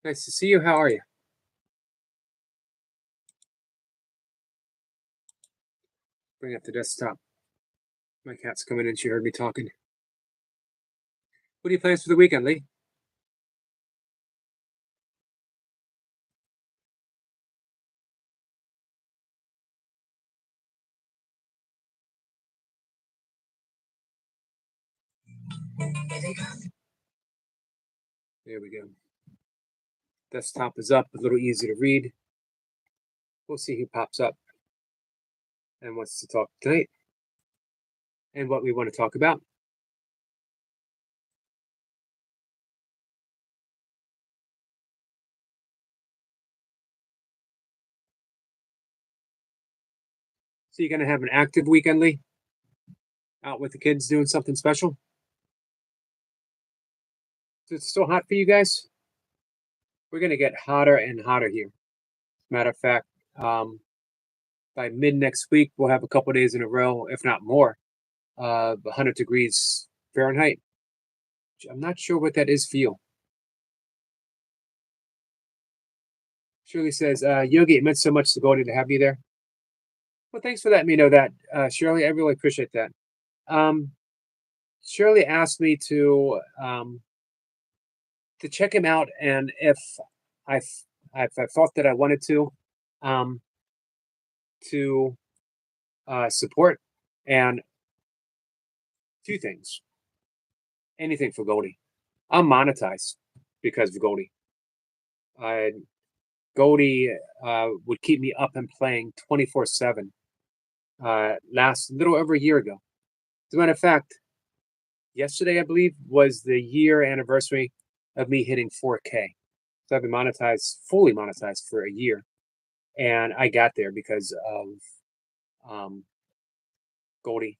Nice to see you. How are you? Bring up the desktop. My cat's coming in. She heard me talking. What are your plans for the weekend, Lee? There we go. Desktop is up, a little easy to read. We'll see who pops up and wants to talk tonight and what we want to talk about. So you're going to have an active weekend, Lee? Out with the kids doing something special? Is it still hot for you guys? We're going to get hotter and hotter here. Matter of fact, by mid next week, we'll have a couple days in a row, if not more, 100 degrees Fahrenheit. I'm not sure what that is for you. Shirley says, Yogi, it meant so much to Goldie to have you there. Well, thanks for letting me know that, Shirley. I really appreciate that. Um, Shirley asked me to check him out, and I, if I thought that I wanted um, to support, and two things, anything for Goldie. I'm monetized because of Goldie. Uh, Goldie would keep me up and playing 24/7. Last little over a year ago. As a matter of fact, yesterday I believe was the year anniversary of me hitting 4K. So I've been monetized, fully monetized for a year, and I got there because of um, Goldie,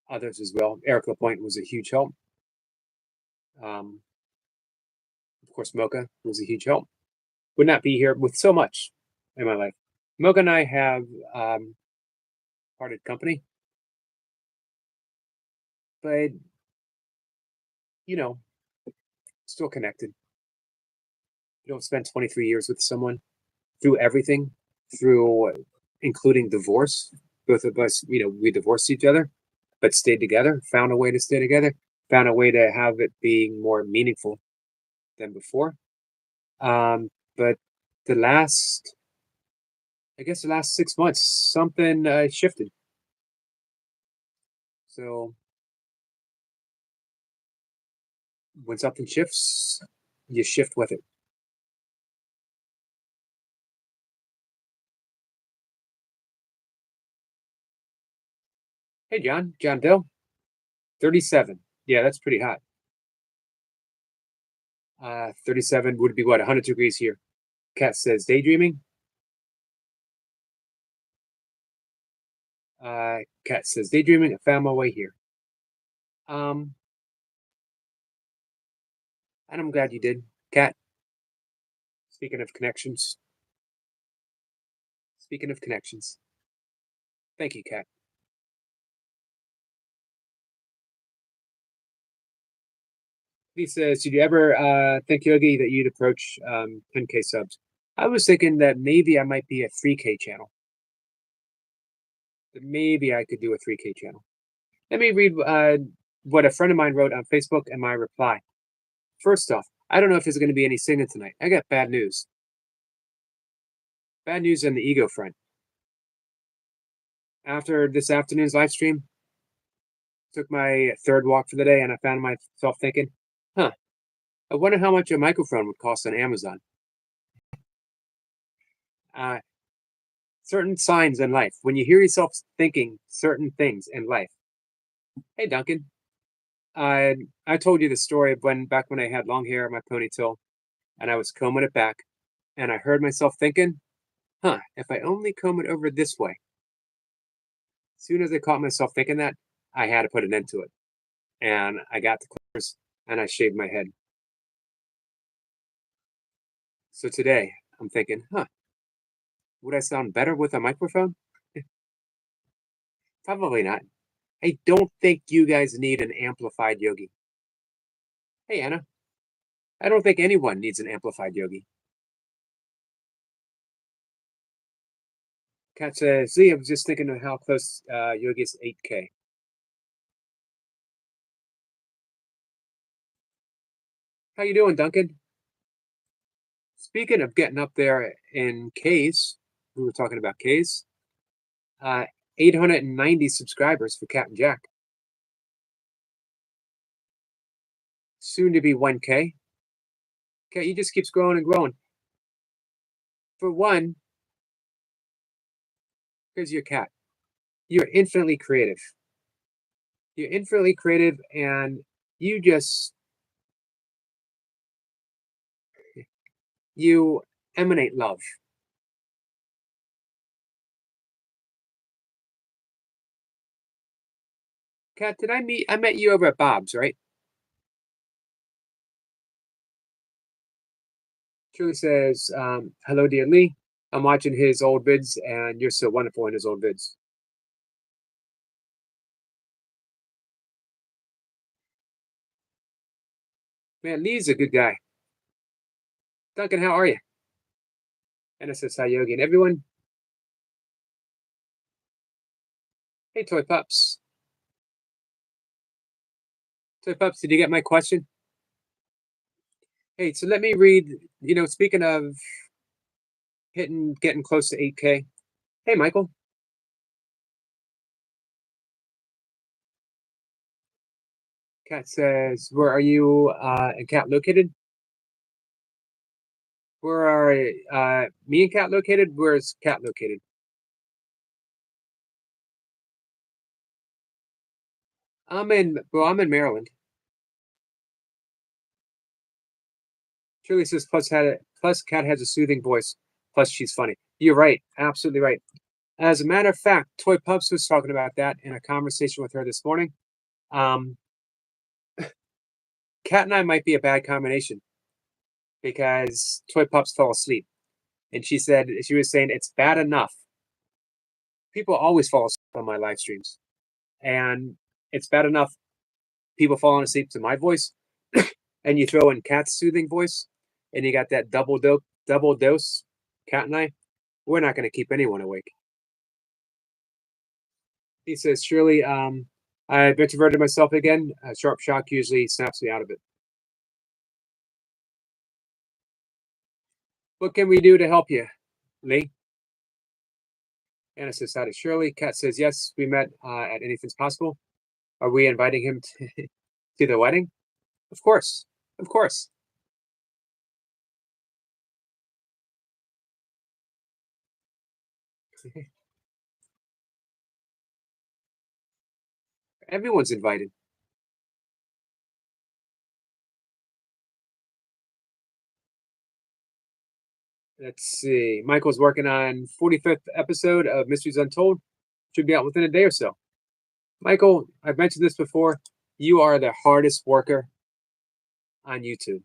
others as well. Eric Lapointe was a huge help. Um, of course, Mocha was a huge help. Would not be here with so much in my life. Mocha and I have parted company, but you know, still connected. You don't spend 23 years with someone through everything, through including divorce. Both of us, we divorced each other, but stayed together, found a way to stay together, found a way to have it being more meaningful than before. But the last, I guess, the last 6 months, something shifted. So when something shifts, you shift with it. Hey, John Dill, 37. Yeah, that's pretty hot. 37 would be what, 100 degrees here. Cat says daydreaming. Cat says daydreaming. I found my way here. Um, and I'm glad you did. Cat, speaking of connections, speaking of connections, thank you, Cat. He says, did you ever think, Yogi, that you'd approach 10K subs? I was thinking that maybe I might be a 3K channel. That maybe I could do a 3K channel. Let me read what a friend of mine wrote on Facebook and my reply. First off, I don't know if there's going to be any singing tonight. I got bad news. Bad news on the ego front. After this afternoon's live stream, took my third walk for the day, and I found myself thinking, huh, I wonder how much a microphone would cost on Amazon. Uh, certain signs in life, when you hear yourself thinking certain things in life. Hey, Duncan. I told you the story of back when I had long hair in my ponytail and I was combing it back, and I heard myself thinking, huh, if I only comb it over this way. As soon as I caught myself thinking that, I had to put an end to it. And I got the clippers and I shaved my head. So today I'm thinking, huh, would I sound better with a microphone? Probably not. I don't think you guys need an amplified Yogi. Hey, Anna. I don't think anyone needs an amplified yogi. Cat says, "Z, I was just thinking of how close yogi is 8K. How you doing, Duncan? Speaking of getting up there in Ks, we were talking about Ks. Uh, 890 subscribers for Cat and Jack. Soon to be 1K. Cat, he just keeps growing and growing. For one, here's your cat. You're infinitely creative. You're infinitely creative, and you just you emanate love. Cat, did I meet? I met you over at Bob's, right? Julie says, "Hello, dear Lee. I'm watching his old vids, and you're so wonderful in his old vids." Man, Lee's a good guy. Duncan, how are you? NSS Hi Yogi and everyone. Hey, Toy Pups. Toy Pups, did you get my question? Hey, so let me read. Speaking of getting close to 8K. Hey, Michael. Cat says, "Where are you and Cat located? Where are me and Cat located? Where's Cat located?" I'm in Maryland. Shirley says, plus Cat has a soothing voice. Plus she's funny. You're right. Absolutely right. As a matter of fact, Toy Pups was talking about that in a conversation with her this morning. Um, Cat and I might be a bad combination because Toy Pups fell asleep. And she was saying it's bad enough. People always fall asleep on my live streams. And it's bad enough people falling asleep to my voice. And you throw in Cat's soothing voice, and you got that double dose, Cat and I, we're not going to keep anyone awake. He says, "Surely, I've introverted myself again. A sharp shock usually snaps me out of it. What can we do to help you, Lee?" Anna says, "Hi to Shirley." Kat says, "Yes, we met at Anything's Possible. Are we inviting him to the wedding?" Of course. Of course. Everyone's invited. Let's see. Michael's working on 45th episode of Mysteries Untold. Should be out within a day or so. Michael, I've mentioned this before. You are the hardest worker on YouTube.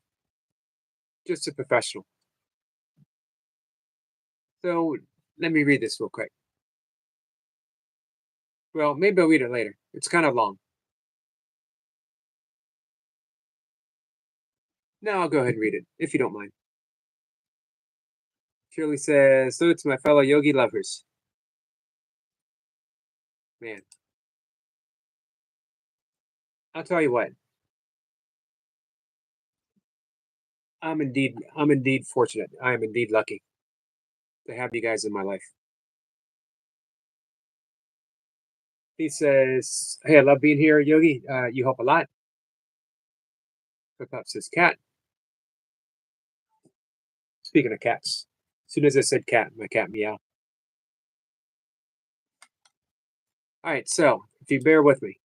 Just a professional. So let me read this real quick. Well, maybe I'll read it later. It's kind of long. No, I'll go ahead and read it, if you don't mind. Shirley says, "So to my fellow yogi lovers." Man, I'll tell you what. I'm indeed fortunate. I am indeed lucky to have you guys in my life. He says, "Hey, I love being here, Yogi. You help a lot." Flip up says, "Cat." Speaking of cats, as soon as I said cat, my cat meow. All right, so if you bear with me,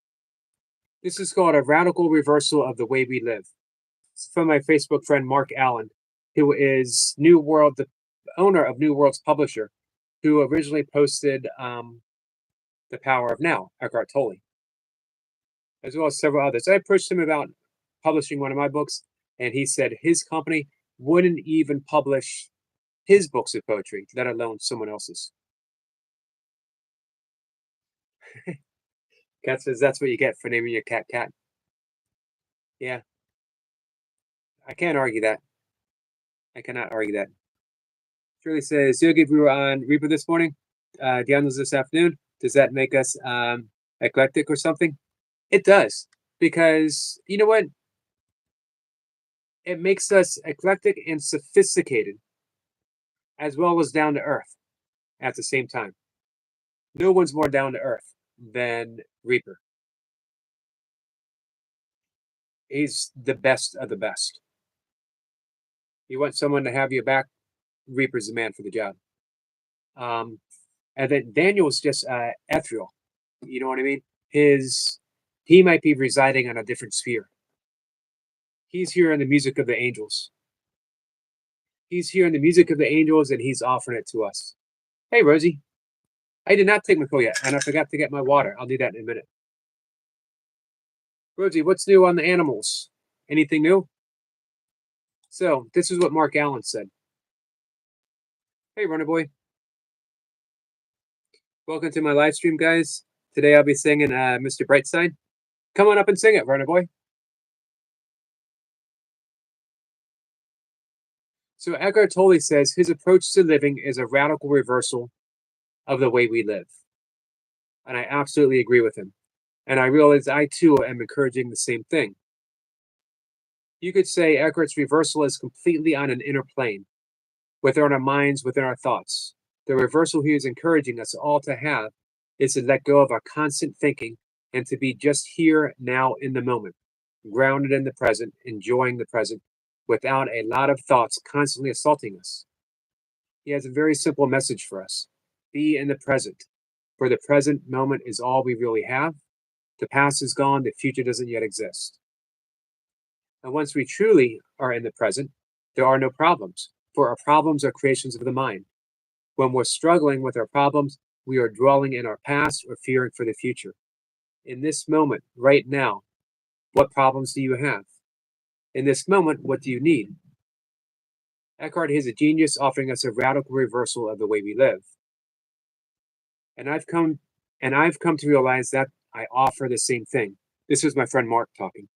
this is called a radical reversal of the way we live. It's from my Facebook friend Mark Allen, who is New World, the owner of New World's publisher, who originally posted The Power of Now, Eckhart Tolle, as well as several others. I approached him about publishing one of my books, and he said his company wouldn't even publish his books of poetry, let alone someone else's. Cat says that's what you get for naming your cat Cat. Yeah, I can't argue that. I cannot argue that. Shirley says, Yogi, if we were on Reaper this morning, Diano's this afternoon, does that make us eclectic or something? It does. Because, you know what? It makes us eclectic and sophisticated, as well as down to earth at the same time. No one's more down to earth than Reaper. He's the best of the best. You want someone to have your back, Reaper's the man for the job. And then Daniel's just ethereal. You know what I mean? He might be residing on a different sphere. He's hearing the music of the angels. He's hearing the music of the angels, and he's offering it to us. Hey, Rosie, I did not take my pill yet, and I forgot to get my water. I'll do that in a minute. Rosie, what's new on the animals? Anything new? So this is what Mark Allen said. Hey, Runner Boy. Welcome to my live stream, guys. Today I'll be singing Mr. Brightside. Come on up and sing it, Runner Boy. So Eckhart Tolle says his approach to living is a radical reversal of the way we live. And I absolutely agree with him. And I realize I too am encouraging the same thing. You could say Eckhart's reversal is completely on an inner plane, within our minds, within our thoughts. The reversal he is encouraging us all to have is to let go of our constant thinking and to be just here now in the moment, grounded in the present, enjoying the present, without a lot of thoughts constantly assaulting us. He has a very simple message for us. Be in the present, for the present moment is all we really have. The past is gone, the future doesn't yet exist. And once we truly are in the present, there are no problems, for our problems are creations of the mind. When we're struggling with our problems, we are dwelling in our past or fearing for the future. In this moment, right now, what problems do you have? In this moment, what do you need? Eckhart is a genius, offering us a radical reversal of the way we live. And I've come to realize that I offer the same thing. This is my friend Mark talking.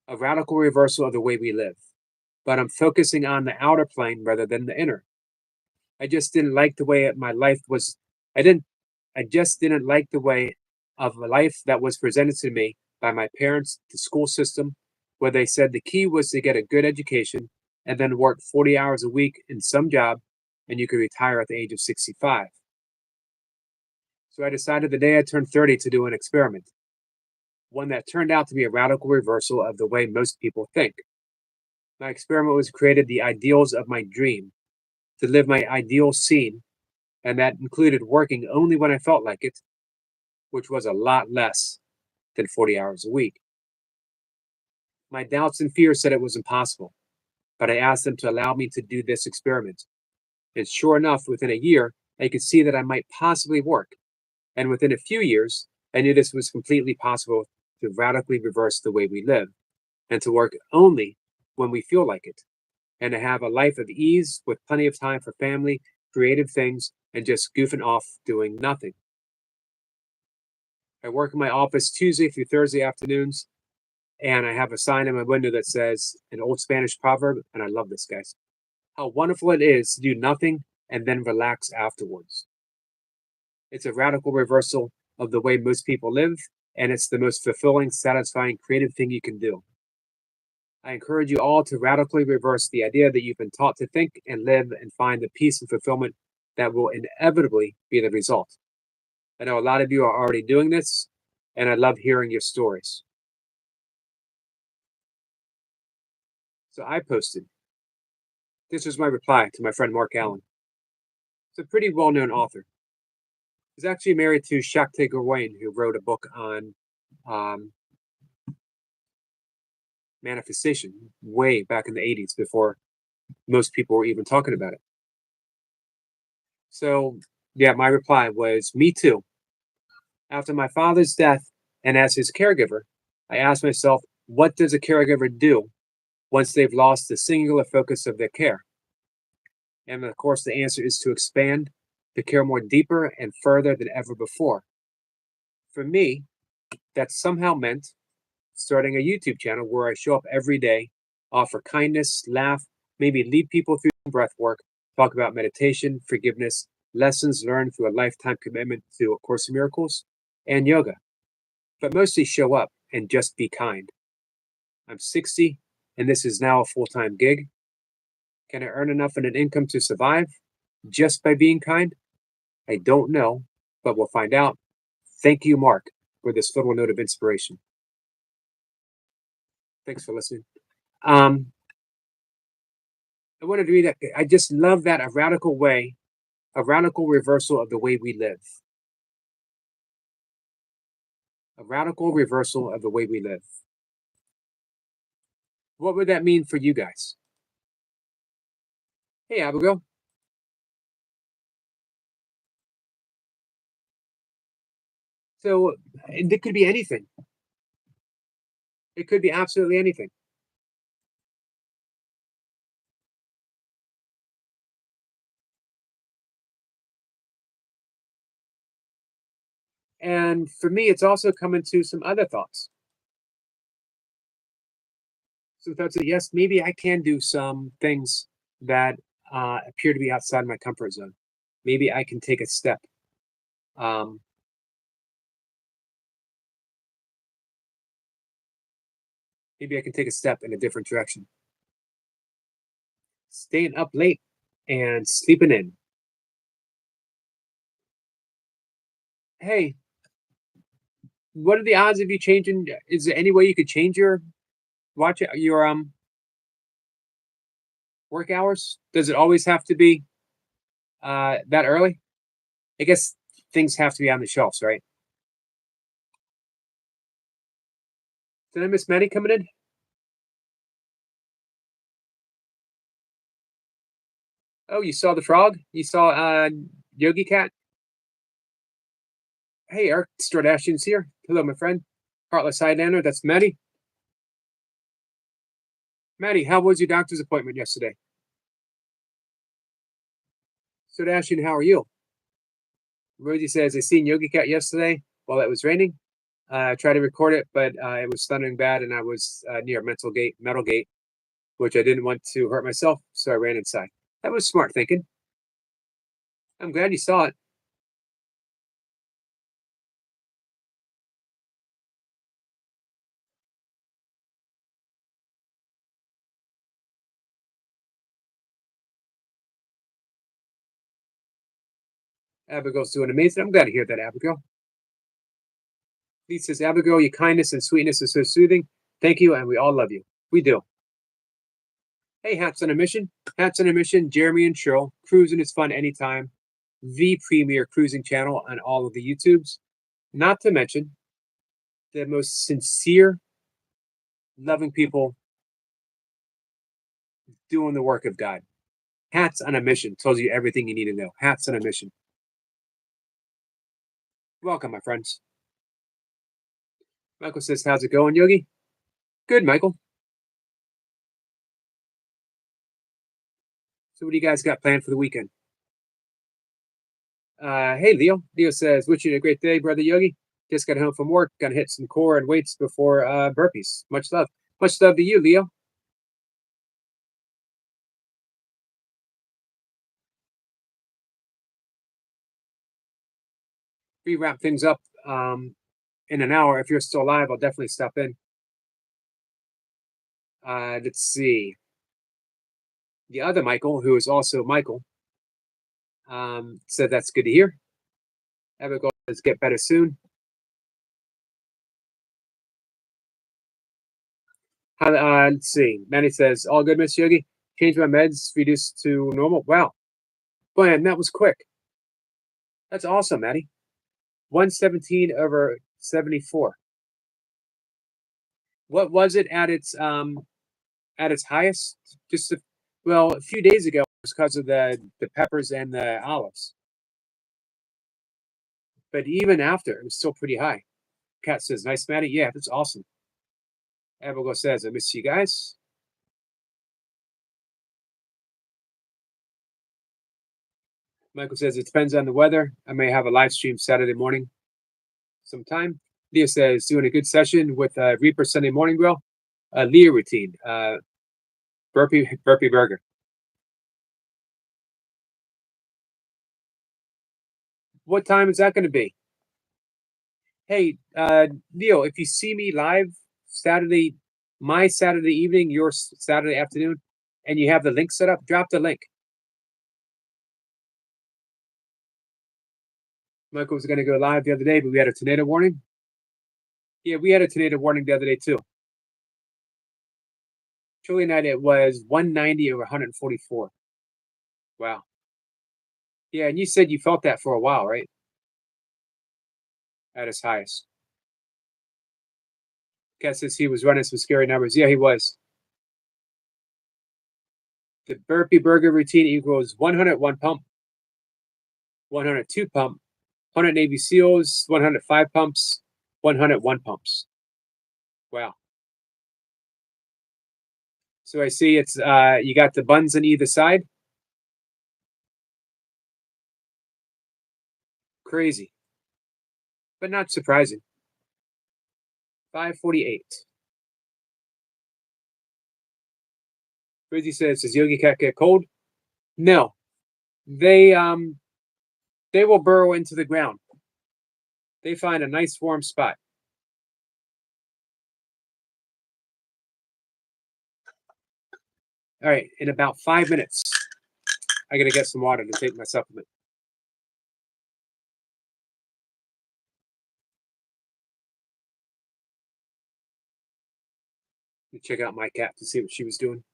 A radical reversal of the way we live. But I'm focusing on the outer plane rather than the inner. I just didn't like the way my life was. I just didn't like the way of a life that was presented to me by my parents, the school system, where they said the key was to get a good education and then work 40 hours a week in some job and you could retire at the age of 65. So I decided the day I turned 30 to do an experiment, one that turned out to be a radical reversal of the way most people think. My experiment was created the ideals of my dream, to live my ideal scene, and that included working only when I felt like it, which was a lot less than 40 hours a week. My doubts and fears said it was impossible, but I asked them to allow me to do this experiment. And sure enough, within a year, I could see that I might possibly work. And within a few years, I knew this was completely possible to radically reverse the way we live and to work only when we feel like it and to have a life of ease with plenty of time for family, creative things, and just goofing off doing nothing. I work in my office Tuesday through Thursday afternoons, and I have a sign in my window that says an old Spanish proverb, and I love this, guys. How wonderful it is to do nothing and then relax afterwards. It's a radical reversal of the way most people live, and it's the most fulfilling, satisfying, creative thing you can do. I encourage you all to radically reverse the idea that you've been taught to think and live and find the peace and fulfillment that will inevitably be the result. I know a lot of you are already doing this, and I love hearing your stories. So I posted. This was my reply to my friend Mark Allen. He's a pretty well-known author. He's actually married to Shakti Gawain, who wrote a book on manifestation way back in the 80s before most people were even talking about it. So, yeah, my reply was, me too. After my father's death and as his caregiver, I asked myself, what does a caregiver do once they've lost the singular focus of their care? And of course, the answer is to expand, to care more deeper and further than ever before. For me, that somehow meant starting a YouTube channel where I show up every day, offer kindness, laugh, maybe lead people through breath work, talk about meditation, forgiveness, lessons learned through a lifetime commitment to A Course in Miracles, and yoga, but mostly show up and just be kind. I'm 60, and this is now a full time gig. Can I earn enough in an income to survive just by being kind? I don't know, but we'll find out. Thank you, Mark, for this little note of inspiration. Thanks for listening. Um, I wanted to read that. I just love that a radical way, a radical reversal of the way we live. A radical reversal of the way we live. What would that mean for you guys? Hey, Abigail. So it could be anything. It could be absolutely anything. And for me, it's also coming to some other thoughts. Some thoughts that, yes, maybe I can do some things that appear to be outside my comfort zone. Maybe I can take a step. Um, maybe I can take a step in a different direction. Staying up late and sleeping in. Hey, what are the odds of you changing? Is there any way you could change your work hours? Does it always have to be that early? I guess things have to be on the shelves, right? Did I miss Maddie coming in? Oh, you saw the frog? You saw Yogi Cat? Hey, Eric Stradashian's here. Hello, my friend. Heartless Highlander, that's Maddie. Maddie, how was your doctor's appointment yesterday? Stradashian, how are you? Rosie says, I seen Yogi Cat yesterday while it was raining. I tried to record it, but it was thundering bad, and I was near Metal Gate, which I didn't want to hurt myself, so I ran inside. That was smart thinking. I'm glad you saw it. Abigail's doing amazing. I'm glad to hear that, Abigail. Lee says, Abigail, your kindness and sweetness is so soothing. Thank you, and we all love you. We do. Hey, Hats on a Mission. Hats on a Mission, Jeremy and Cheryl. Cruising is fun anytime. The premier cruising channel on all of the YouTubes. Not to mention the most sincere, loving people doing the work of God. Hats on a Mission tells you everything you need to know. Hats on a Mission. Welcome, my friends. Michael says, how's it going, Yogi? Good, Michael. So what do you guys got planned for the weekend? Hey, Leo. Leo says, wishing you a great day, brother Yogi. Just got home from work. Gonna hit some core and weights before burpees. Much love. Much love to you, Leo. We wrap things up in an hour. If you're still alive, I'll definitely stop in. Let's see. The other Michael, who is also Michael, said that's good to hear. Abigail says get better soon. Let's see. Manny says, all good, Miss Yogi. Change my meds, reduced to normal. Wow. Man, that was quick. That's awesome, Maddie. 117 over 74. What was it at its highest? A few days ago, it was because of the peppers and the olives. But even after, it was still pretty high. Kat says, nice, Maddie. Yeah, that's awesome. Abigail says, I miss you guys. Michael says, it depends on the weather. I may have a live stream Saturday morning sometime. Leo says, doing a good session with Reaper Sunday Morning Grill. Leo routine, burpee burger. What time is that going to be? Hey, Leo, if you see me live Saturday, my Saturday evening, your Saturday afternoon, and you have the link set up, drop the link. Michael was going to go live the other day, but we had a tornado warning. Yeah, we had a tornado warning the other day too. Julie night it was 190 over 144. Wow. Yeah, and you said you felt that for a while, right? At its highest. Cat says he was running some scary numbers. Yeah, he was. The burpee burger routine equals 101 pump, 102 pump, 100 Navy SEALs, 105 pumps, 101 pumps. Wow. So I see it's you got the buns on either side. Crazy, but not surprising. 548. Brizzy says, does Yogi Cat get cold? No. They will burrow into the ground. They find a nice warm spot. All right, in about 5 minutes, I gotta get some water to take my supplement. Check out my cat to see what she was doing.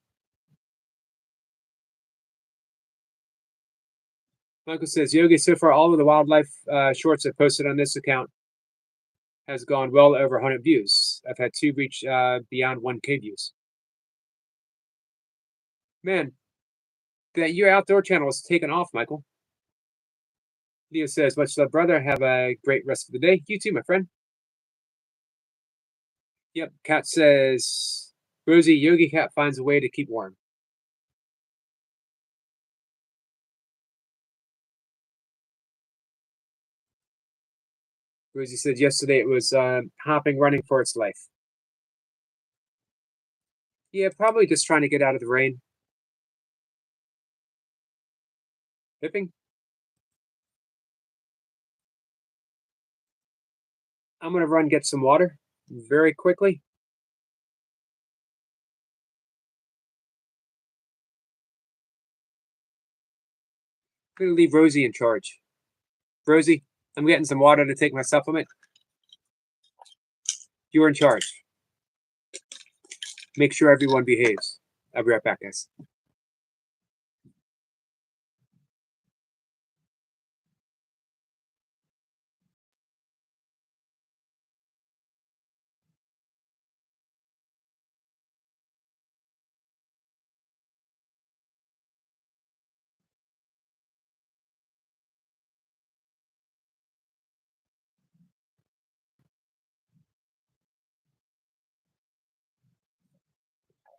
Michael says, Yogi, so far all of the wildlife shorts I've posted on this account has gone well over 100 views. I've had 2 reach beyond 1K views. Man, that your outdoor channel is taken off, Michael. Leo says, much love, brother. Have a great rest of the day. You too, my friend. Yep, Cat says, Rosie, Yogi Cat finds a way to keep warm. Rosie said yesterday it was hopping, running for its life. Yeah, probably just trying to get out of the rain. Hipping? I'm going to run get some water very quickly. I'm going to leave Rosie in charge. Rosie, I'm getting some water to take my supplement. You're in charge. Make sure everyone behaves. I'll be right back, guys.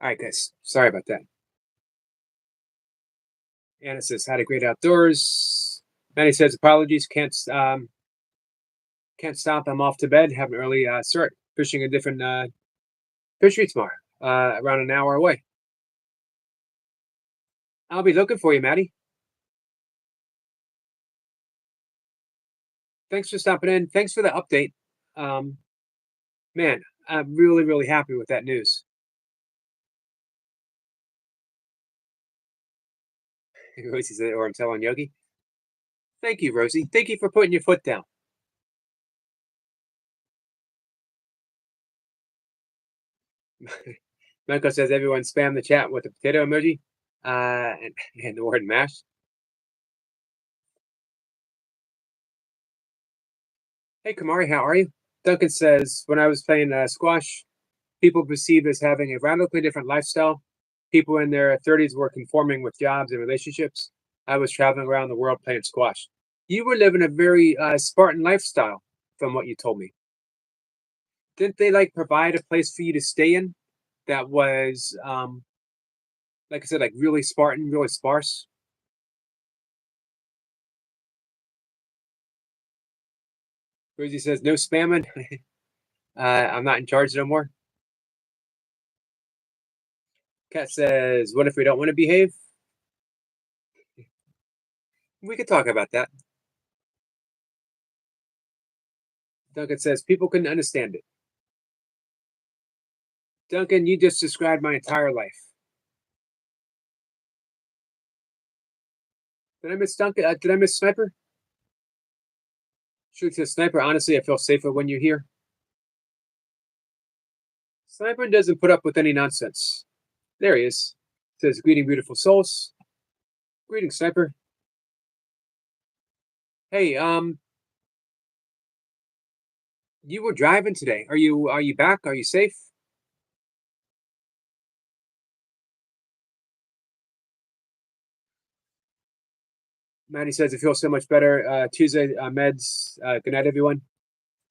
All right, guys. Sorry about that. Anna says, had a great outdoors. Manny says, apologies. Can't stop. I'm off to bed. Have an early start. Fishing a different fishery tomorrow, around an hour away. I'll be looking for you, Maddie. Thanks for stopping in. Thanks for the update. Man, I'm really, really happy with that news. Rosie said, or I'm telling Yogi. Thank you, Rosie. Thank you for putting your foot down. Michael says everyone spam the chat with the potato emoji and the word mash. Hey, Kamari, how are you? Duncan says, when I was playing squash, people perceived as having a radically different lifestyle. People in their 30s were conforming with jobs and relationships. I was traveling around the world playing squash. You were living a very Spartan lifestyle, from what you told me. Didn't they like provide a place for you to stay in that was, like I said, like really Spartan, really sparse? Rosie says, no spamming. I'm not in charge no more. Cat says, "What if we don't want to behave?" We could talk about that. Duncan says, "People couldn't understand it." Duncan, you just described my entire life. Did I miss Duncan? Did I miss Sniper? Shoot to Sniper. Honestly, I feel safer when you're here. Sniper doesn't put up with any nonsense. There he is. Says, "Greeting, beautiful souls." Greeting, Sniper. Hey, you were driving today. Are you back? Are you safe? Maddie says it feels so much better. Tuesday meds. Good night, everyone.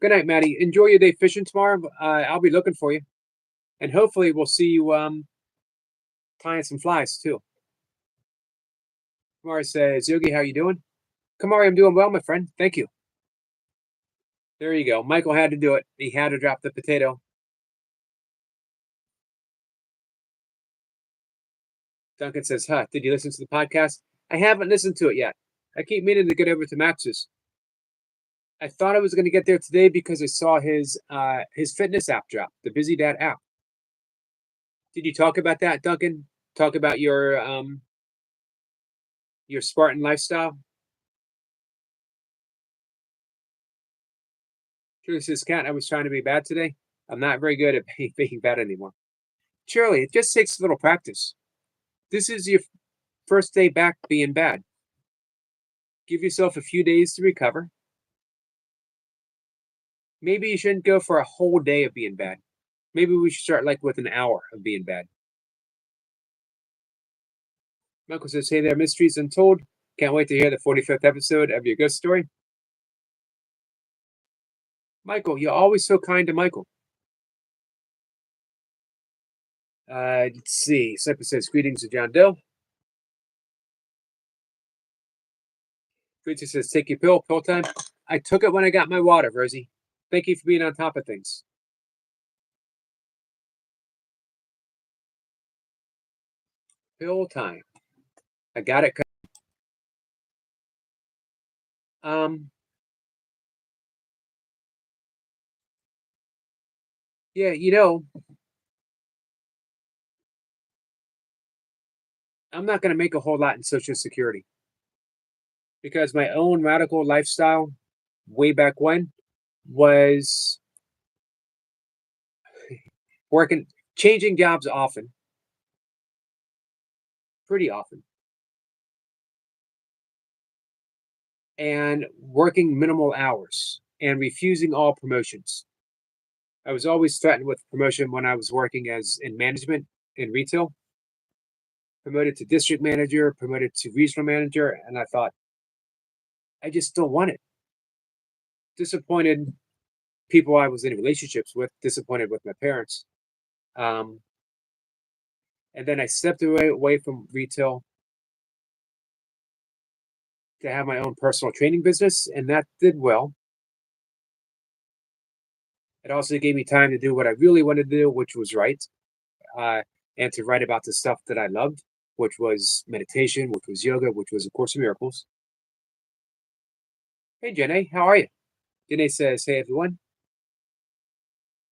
Good night, Maddie. Enjoy your day fishing tomorrow. I'll be looking for you, and hopefully we'll see you tying some flies too. Kamari says, "Yogi, how you doing?" Kamari, I'm doing well, my friend. Thank you. There you go. Michael had to do it. He had to drop the potato. Duncan says, "Huh? Did you listen to the podcast?" I haven't listened to it yet. I keep meaning to get over to Max's. I thought I was going to get there today because I saw his fitness app drop, the Busy Dad app. Did you talk about that, Duncan? Talk about your Spartan lifestyle? Shirley says, "Cat, I was trying to be bad today. I'm not very good at being bad anymore." Shirley, it just takes a little practice. This is your first day back being bad. Give yourself a few days to recover. Maybe you shouldn't go for a whole day of being bad. Maybe we should start like with an hour of being bad. Michael says, "Hey there, Mysteries Untold. Can't wait to hear the 45th episode of your ghost story." Michael, you're always so kind to Michael. Let's see. Sniper says, "Greetings to John Doe." Creature says, "Take your pill time." I took it when I got my water, Rosie. Thank you for being on top of things. Pill time. I got it. Um, yeah, I'm not going to make a whole lot in Social Security because my own radical lifestyle way back when was working, changing jobs often, pretty often, and working minimal hours and refusing all promotions. I was always threatened with promotion when I was working as in management in retail, promoted to district manager, promoted to regional manager, and I thought, I just don't want it. Disappointed people I was in relationships with, disappointed with my parents. Um, and then I stepped away from retail to have my own personal training business, and that did well. It also gave me time to do what I really wanted to do, which was write, and to write about the stuff that I loved, which was meditation, which was yoga, which was A Course in Miracles. Hey, Jenny, how are you? Jenny says, "Hey, everyone."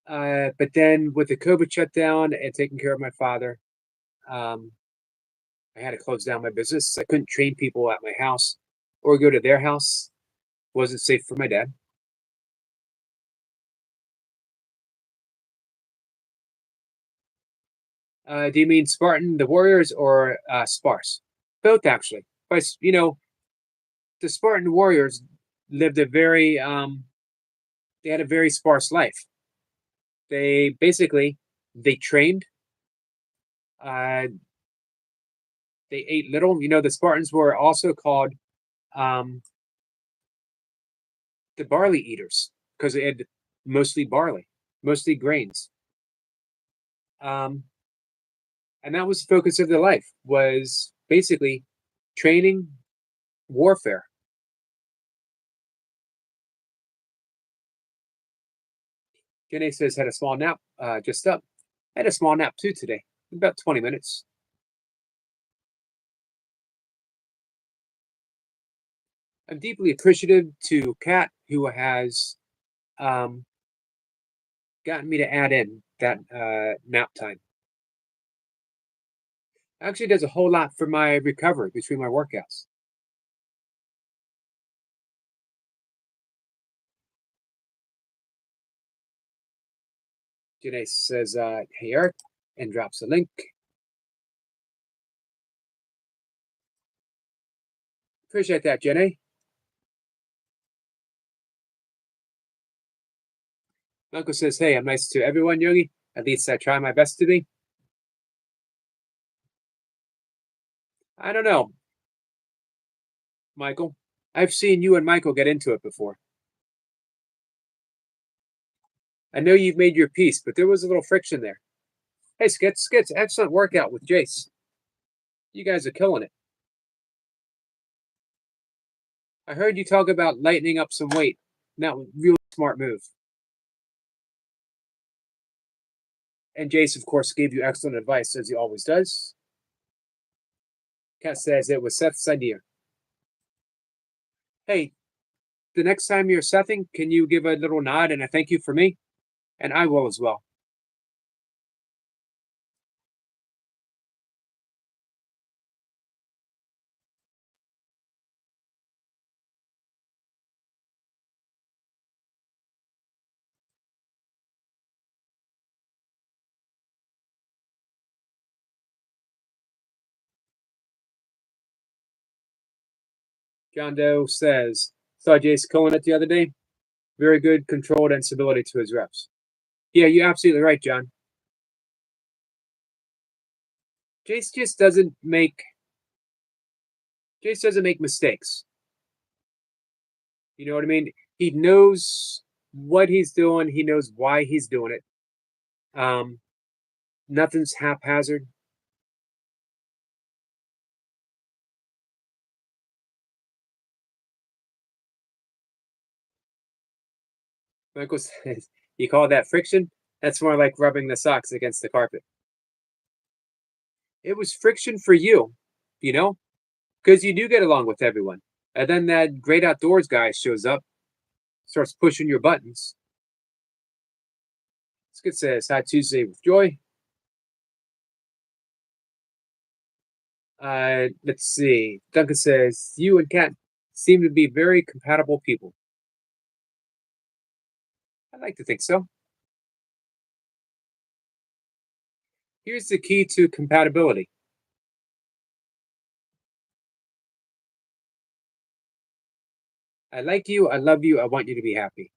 But then with the COVID shutdown and taking care of my father, um, I had to close down my business. I couldn't train people at my house or go to their house. Wasn't safe for my dad. Do you mean Spartan, the warriors, or Sparse? Both, actually. But the Spartan warriors lived a very they had a very sparse life. They basically they trained. Uh, they ate little. The Spartans were also called um, the barley eaters because they had mostly barley, mostly grains. Um, and that was the focus of their life was basically training warfare. Jenny says, had a small nap just up. I had a small nap too today, about 20 minutes. I'm deeply appreciative to Kat, who has um, gotten me to add in that nap time. Actually does a whole lot for my recovery between my workouts. Janae says, hey, Eric, and drops a link. Appreciate that, Janae. Uncle says, hey, I'm nice to everyone, Yogi. At least I try my best to be. I don't know, Michael. I've seen you and Michael get into it before. I know you've made your peace, but there was a little friction there. Hey, Skits, excellent workout with Jace. You guys are killing it. I heard you talk about lightening up some weight. That was really smart move. And Jace, of course, gave you excellent advice, as he always does. Kat says it was Seth's idea. Hey, the next time you're Sething, can you give a little nod and a thank you for me? And I will as well. John Doe says, saw Jace killing it the other day. Very good, controlled, and stability to his reps. Yeah, you're absolutely right, John. Jace just doesn't make Jace doesn't make mistakes. You know what I mean? He knows what he's doing. He knows why he's doing it. Nothing's haphazard. Michael says, you call that friction? That's more like rubbing the socks against the carpet. It was friction for you, you know, because you do get along with everyone. And then that great outdoors guy shows up, starts pushing your buttons. Skid says, Hi Tuesday with Joy. Let's see. Duncan says, you and Kat seem to be very compatible people. I like to think so. Here's the key to compatibility. I like you, I love you, I want you to be happy.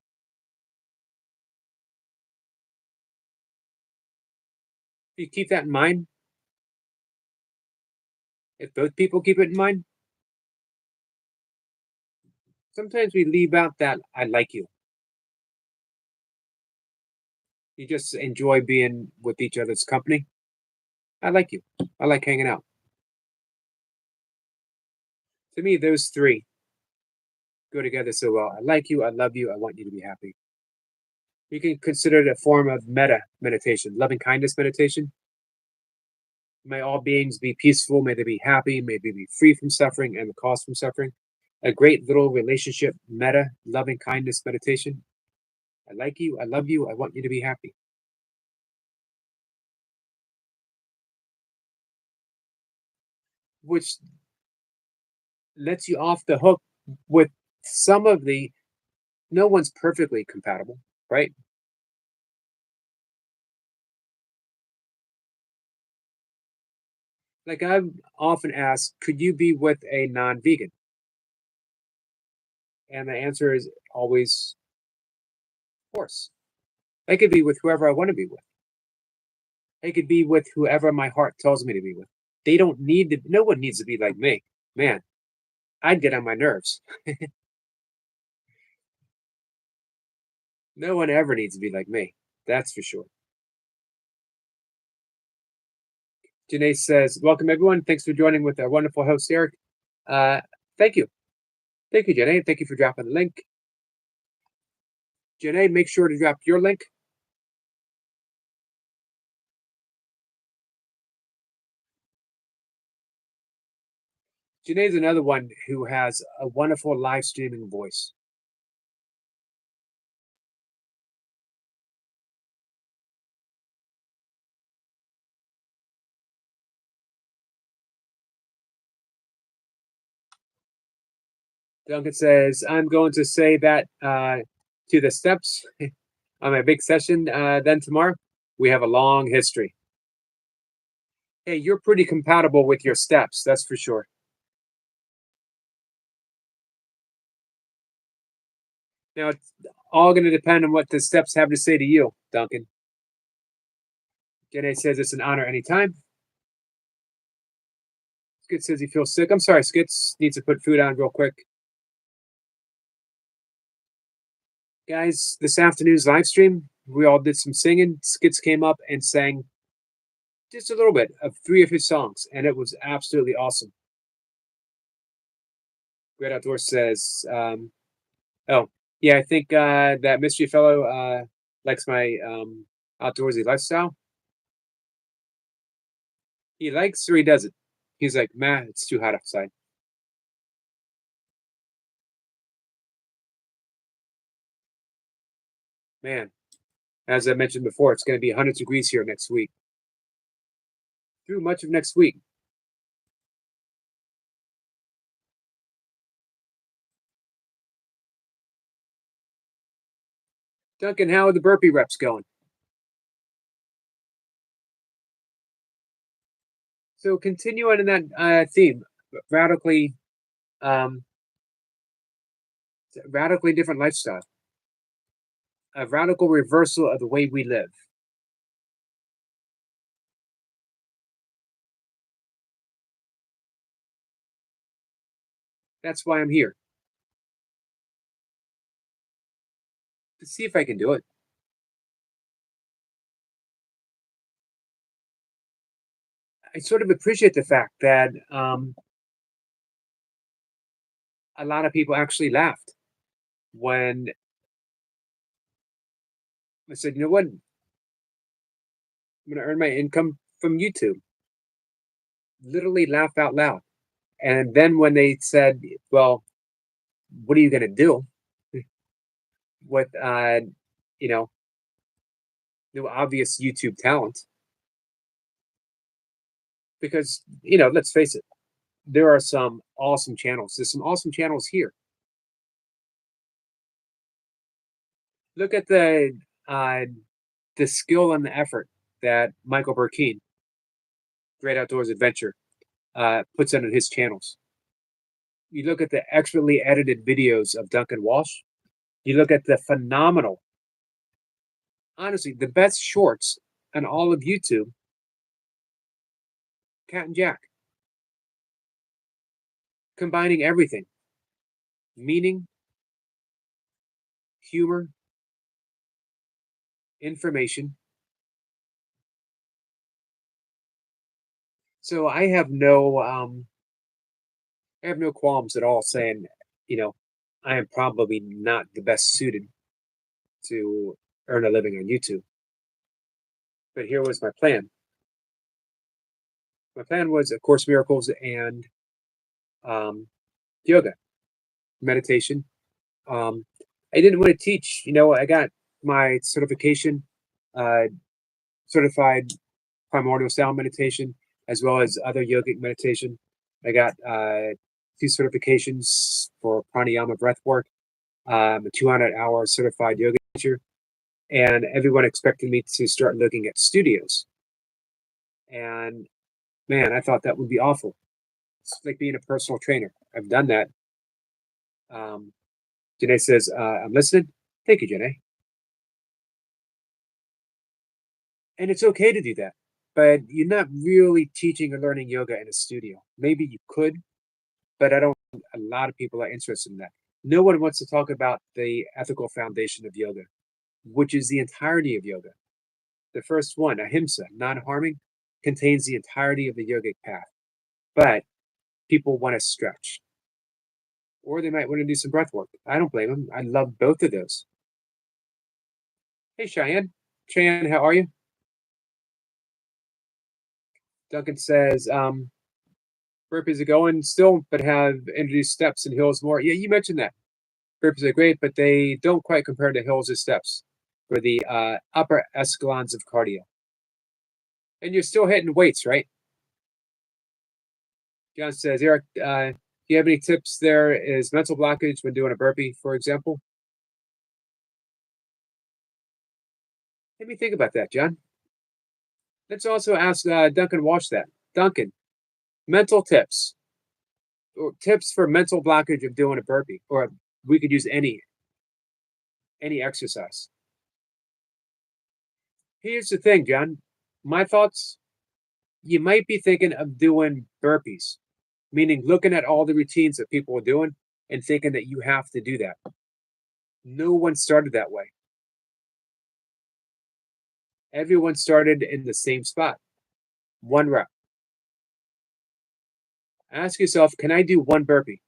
If you keep that in mind, if both people keep it in mind, sometimes we leave out that I like you. You just enjoy being with each other's company. I like you. I like hanging out. To me, those three go together so well. I like you, I love you, I want you to be happy. You can consider it a form of meta meditation, loving kindness meditation. May all beings be peaceful, may they be happy, may they be free from suffering and the cause from suffering. A great little relationship meta loving kindness meditation. I like you, I love you, I want you to be happy. Which lets you off the hook with some of the no one's perfectly compatible, right? Like I've often asked, could you be with a non-vegan? And the answer is always, of course. I could be with whoever I want to be with. I could be with whoever my heart tells me to be with. They don't need to, no one needs to be like me. Man, I'd get on my nerves. No one ever needs to be like me. That's for sure. Janae says, welcome everyone. Thanks for joining with our wonderful host, Eric. Uh, thank you. Thank you, Janae. Thank you for dropping the link. Janae, make sure to drop your link Janae's another one who has a wonderful live streaming voice. Duncan says, I'm going to say that to the steps on my big session then tomorrow. We have a long history. Hey, you're pretty compatible with your steps, that's for sure. Now, it's all going to depend on what the steps have to say to you, Duncan. Janae says it's an honor anytime. Skit says he feels sick. I'm sorry, Skits needs to put food on real quick. Guys, this afternoon's live stream, we all did some singing. Skits came up and sang just a little bit of three of his songs, and it was absolutely awesome. Great Outdoor says, oh, yeah, I think that mystery fellow likes my outdoorsy lifestyle. He likes or he doesn't. He's like, man, it's too hot outside. Man, as I mentioned before, it's going to be 100 degrees here next week. Through much of next week. Duncan, how are the burpee reps going? So continue on in that theme, radically, um, radically different lifestyle, a radical reversal of the way we live. That's why I'm here to see if I can do it. I sort of appreciate the fact that a lot of people actually laughed when I said, you know what, I'm going to earn my income from YouTube. Literally laughed out loud. And then when they said, well, what are you going to do with, you know, no obvious YouTube talent? Because, let's face it, there are some awesome channels. There's some awesome channels here. Look at uh, the skill and the effort that Michael Burkeen, Great Outdoors Adventure, puts into his channels. You look at the expertly edited videos of Duncan Walsh. You look at the phenomenal, honestly, the best shorts on all of YouTube, Cat and Jack, combining everything meaning, humor, information. So I have no qualms at all saying, you know, I am probably not the best suited to earn a living on YouTube. But here was my plan. My plan was A Course in Miracles and um, yoga, meditation. Um, I didn't want to teach. I got my certification, uh, certified primordial sound meditation, as well as other yogic meditation. I got two certifications for pranayama breath work. A 200-hour certified yoga teacher, and everyone expected me to start looking at studios. And man, I thought that would be awful. It's like being a personal trainer. I've done that. Um, Janae says, I'm listening. Thank you, Janae. And it's okay to do that, but you're not really teaching or learning yoga in a studio. Maybe you could, but I don't. A lot of people are interested in that. No one wants to talk about the ethical foundation of yoga, which is the entirety of yoga. The first one, ahimsa, non harming, contains the entirety of the yogic path. But people want to stretch, or they might want to do some breath work. I don't blame them. I love both of those. Hey, Cheyenne. Cheyenne, how are you? Duncan says, Burpees are going still, but have introduced steps and hills more. Yeah, you mentioned that. Burpees are great, but they don't quite compare to hills or steps for the upper echelons of cardio. And you're still hitting weights, right? John says, Eric, do you have any tips there? Is mental blockage when doing a burpee, for example? Let me think about that, John. Let's also ask Duncan Walsh that. Duncan, mental tips or tips for mental blockage of doing a burpee, or we could use any exercise. Here's the thing, John. My thoughts, you might be thinking of doing burpees, meaning looking at all the routines that people are doing and thinking that you have to do that. No one started that way. Everyone started in the same spot, one rep. Ask yourself, can I do one burpee?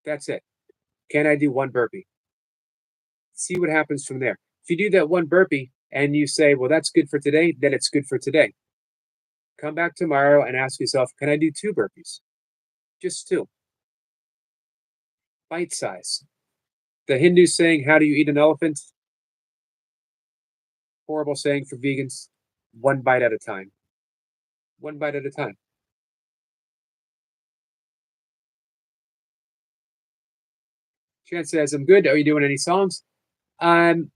That's it. Can I do one burpee? See what happens from there. If you do that one burpee and you say, well, that's good for today, then it's good for today. Come back tomorrow and ask yourself, can I do two burpees? Just two. Bite size. The Hindu saying, how do you eat an elephant? Horrible saying for vegans. One bite at a time. One bite at a time. Chance says, I'm good. Are you doing any songs? Um,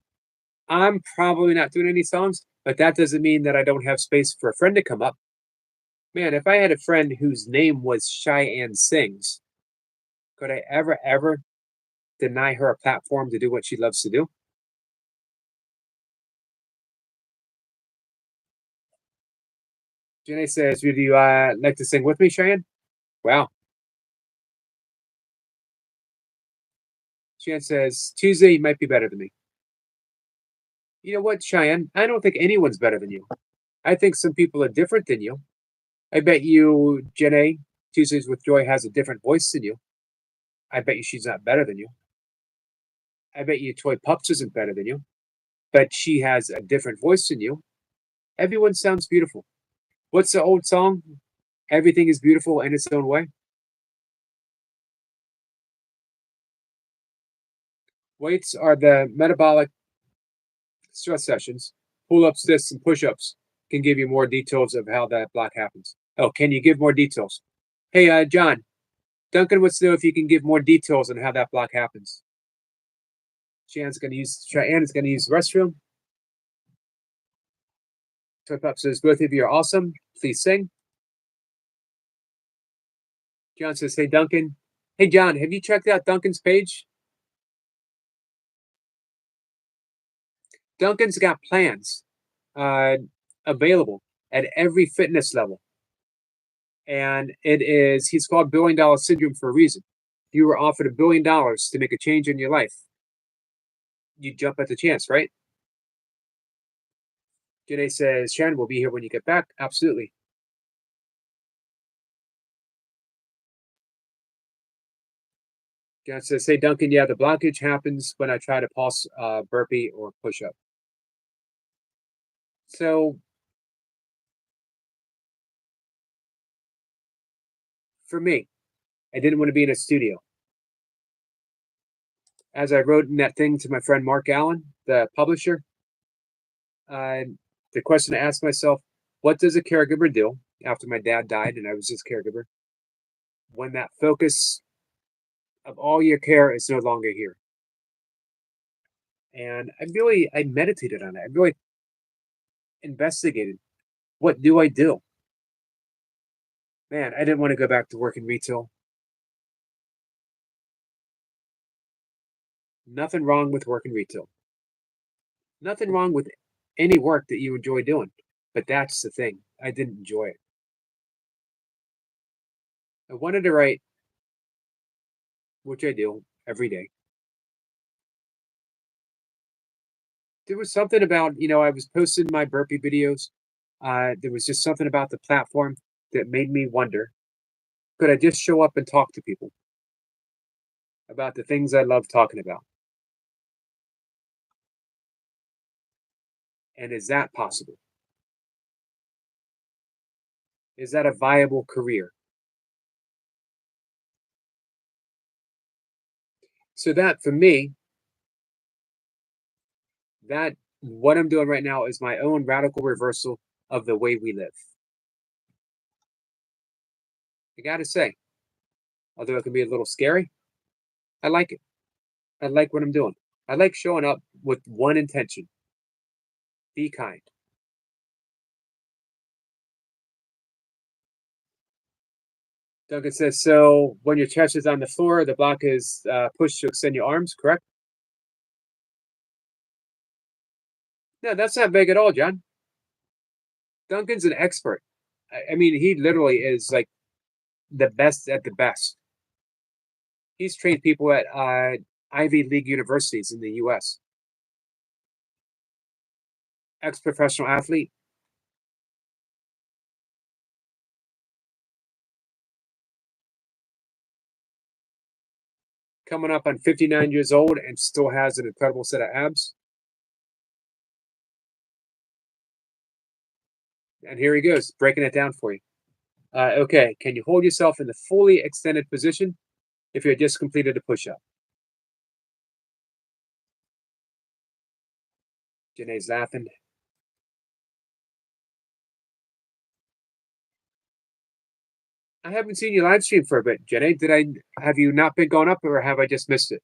I'm probably not doing any songs, but that doesn't mean that I don't have space for a friend to come up. Man, if I had a friend whose name was Cheyenne Sings, could I ever deny her a platform to do what she loves to do? Jenny says, would you like to sing with me, Cheyenne? Wow. Cheyenne says, Tuesday might be better than me. You know what, Cheyenne? I don't think anyone's better than you. I think some people are different than you. I bet you, Jenny, Tuesdays with Joy has a different voice than you. I bet you she's not better than you. I bet you Toy Pups isn't better than you, but she has a different voice than you. Everyone sounds beautiful. What's the old song? Everything is beautiful in its own way. Weights are the metabolic stress sessions. Pull ups, this, and push ups can give you more details of how that block happens. Oh, can you give more details? Hey, John, Duncan wants to know if you can give more details on how that block happens. Cheyenne is going to use the restroom. Toy Pop says, both of you are awesome. Please sing. John says, hey, Duncan. Hey, John, have you checked out Duncan's page? Duncan's got plans uh, available at every fitness level. And he's called $1 billion syndrome for a reason. If you were offered $1 billion to make a change in your life, you jump at the chance, right? Janae says, Shannon will be here when you get back. Absolutely. John says, hey, Duncan, yeah, the blockage happens when I try to pulse burpee or push up. So for me, I didn't want to be in a studio. As I wrote in that thing to my friend Mark Allen, the publisher, uh, the question I asked myself, what does a caregiver do after my dad died and I was his caregiver when that focus of all your care is no longer here? And I meditated on it. I really investigated, what do I do? Man, I didn't want to go back to work in retail. Nothing wrong with work in retail. Nothing wrong with any work that you enjoy doing. But that's the thing. I didn't enjoy it. I wanted to write, which I do every day. There was something about, I was posting my burpee videos. There was just something about the platform that made me wonder, could I just show up and talk to people about the things I love talking about? And is that possible? Is that a viable career? So that for me, that what I'm doing right now is my own radical reversal of the way we live. I gotta say, although it can be a little scary, I like it. I like what I'm doing. I like showing up with one intention: be kind. Duncan says, so when your chest is on the floor, the block is pushed to extend your arms, correct? No, that's not big at all, John. Duncan's an expert. I mean, he literally is like the best at the best. He's trained people at Ivy League universities in the US. Ex professional athlete, coming up on 59 years old and still has an incredible set of abs. And here he goes, breaking it down for you. Okay, can you hold yourself in the fully extended position if you just completed a push up? Janae's laughing. I haven't seen you live stream for a bit, Janae. Did I have you not been going up, or have I just missed it?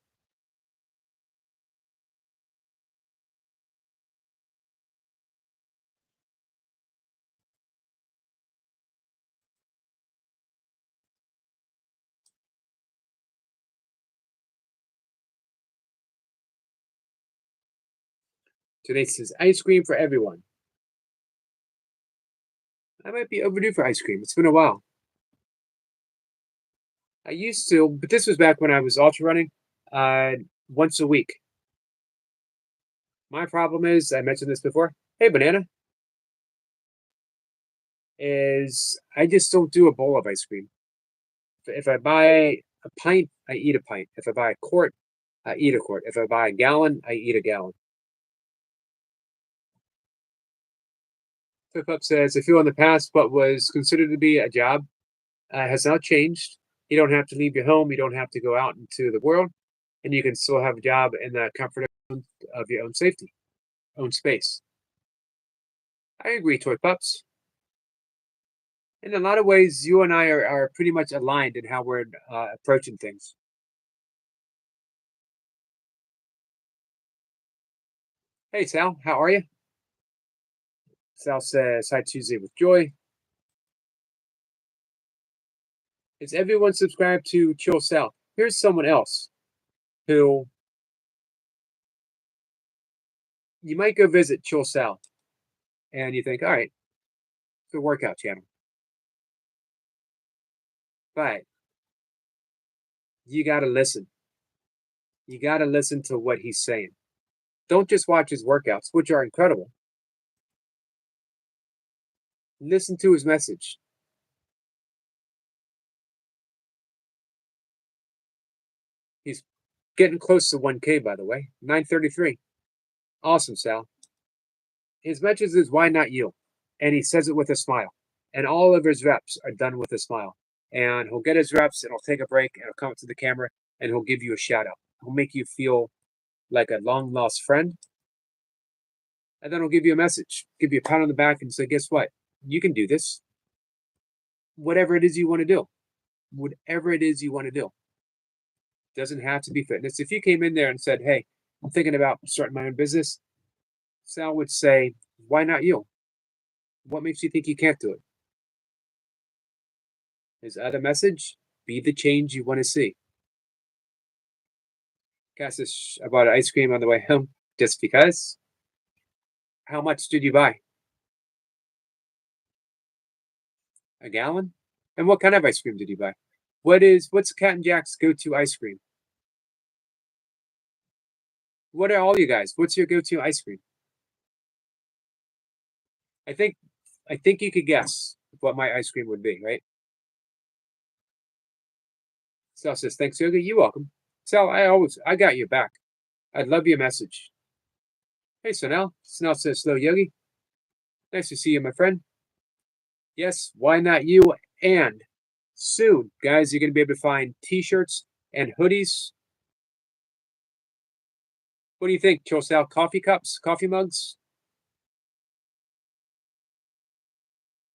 Janae says ice cream for everyone. I might be overdue for ice cream. It's been a while. I used to, but this was back when I was ultra running, uh, once a week. My problem is, I mentioned this before. Hey, banana, is I just don't do a bowl of ice cream. If I buy a pint, I eat a pint. If I buy a quart, I eat a quart. If I buy a gallon, I eat a gallon. Flip Up says, I feel in the past what was considered to be a job has now changed. You don't have to leave your home. You don't have to go out into the world, and you can still have a job in the comfort of your own safety, own space. I agree, Toy Pups. In a lot of ways, you and I are pretty much aligned in how we're approaching things. Hey, Sal, how are you? Sal says, Hi, Tuesday with Joy. Is everyone subscribed to Chill Sal? Here's someone else who you might go visit Chill Sal and you think, all right, it's a workout channel. But you got to listen. You got to listen to what he's saying. Don't just watch his workouts, which are incredible. Listen to his message. He's getting close to 1K, by the way. 933. Awesome, Sal. His message is, why not you? And he says it with a smile. And all of his reps are done with a smile. And he'll get his reps and he'll take a break and he'll come up to the camera and he'll give you a shout out. He'll make you feel like a long lost friend. And then he'll give you a message, give you a pat on the back and say, guess what? You can do this. Whatever it is you want to do. Whatever it is you want to do. Doesn't have to be fitness. If you came in there and said, hey, I'm thinking about starting my own business, Sal would say, why not you? What makes you think you can't do it? His other message, be the change you want to see. Cassis, I bought ice cream on the way home just because. How much did you buy? A gallon? And what kind of ice cream did you buy? What's Cat and Jack's go-to ice cream? What are all you guys? What's your go-to ice cream? I think I think you could guess what my ice cream would be, right? Sal says, thanks, Yoga. You're welcome. Sal, I got your back. I'd love your message. Hey, Snell. Snell says, hello, Yogi. Nice to see you, my friend. Yes, why not you? And soon, guys, you're going to be able to find t-shirts and hoodies. What do you think, Chosal? Coffee cups, coffee mugs?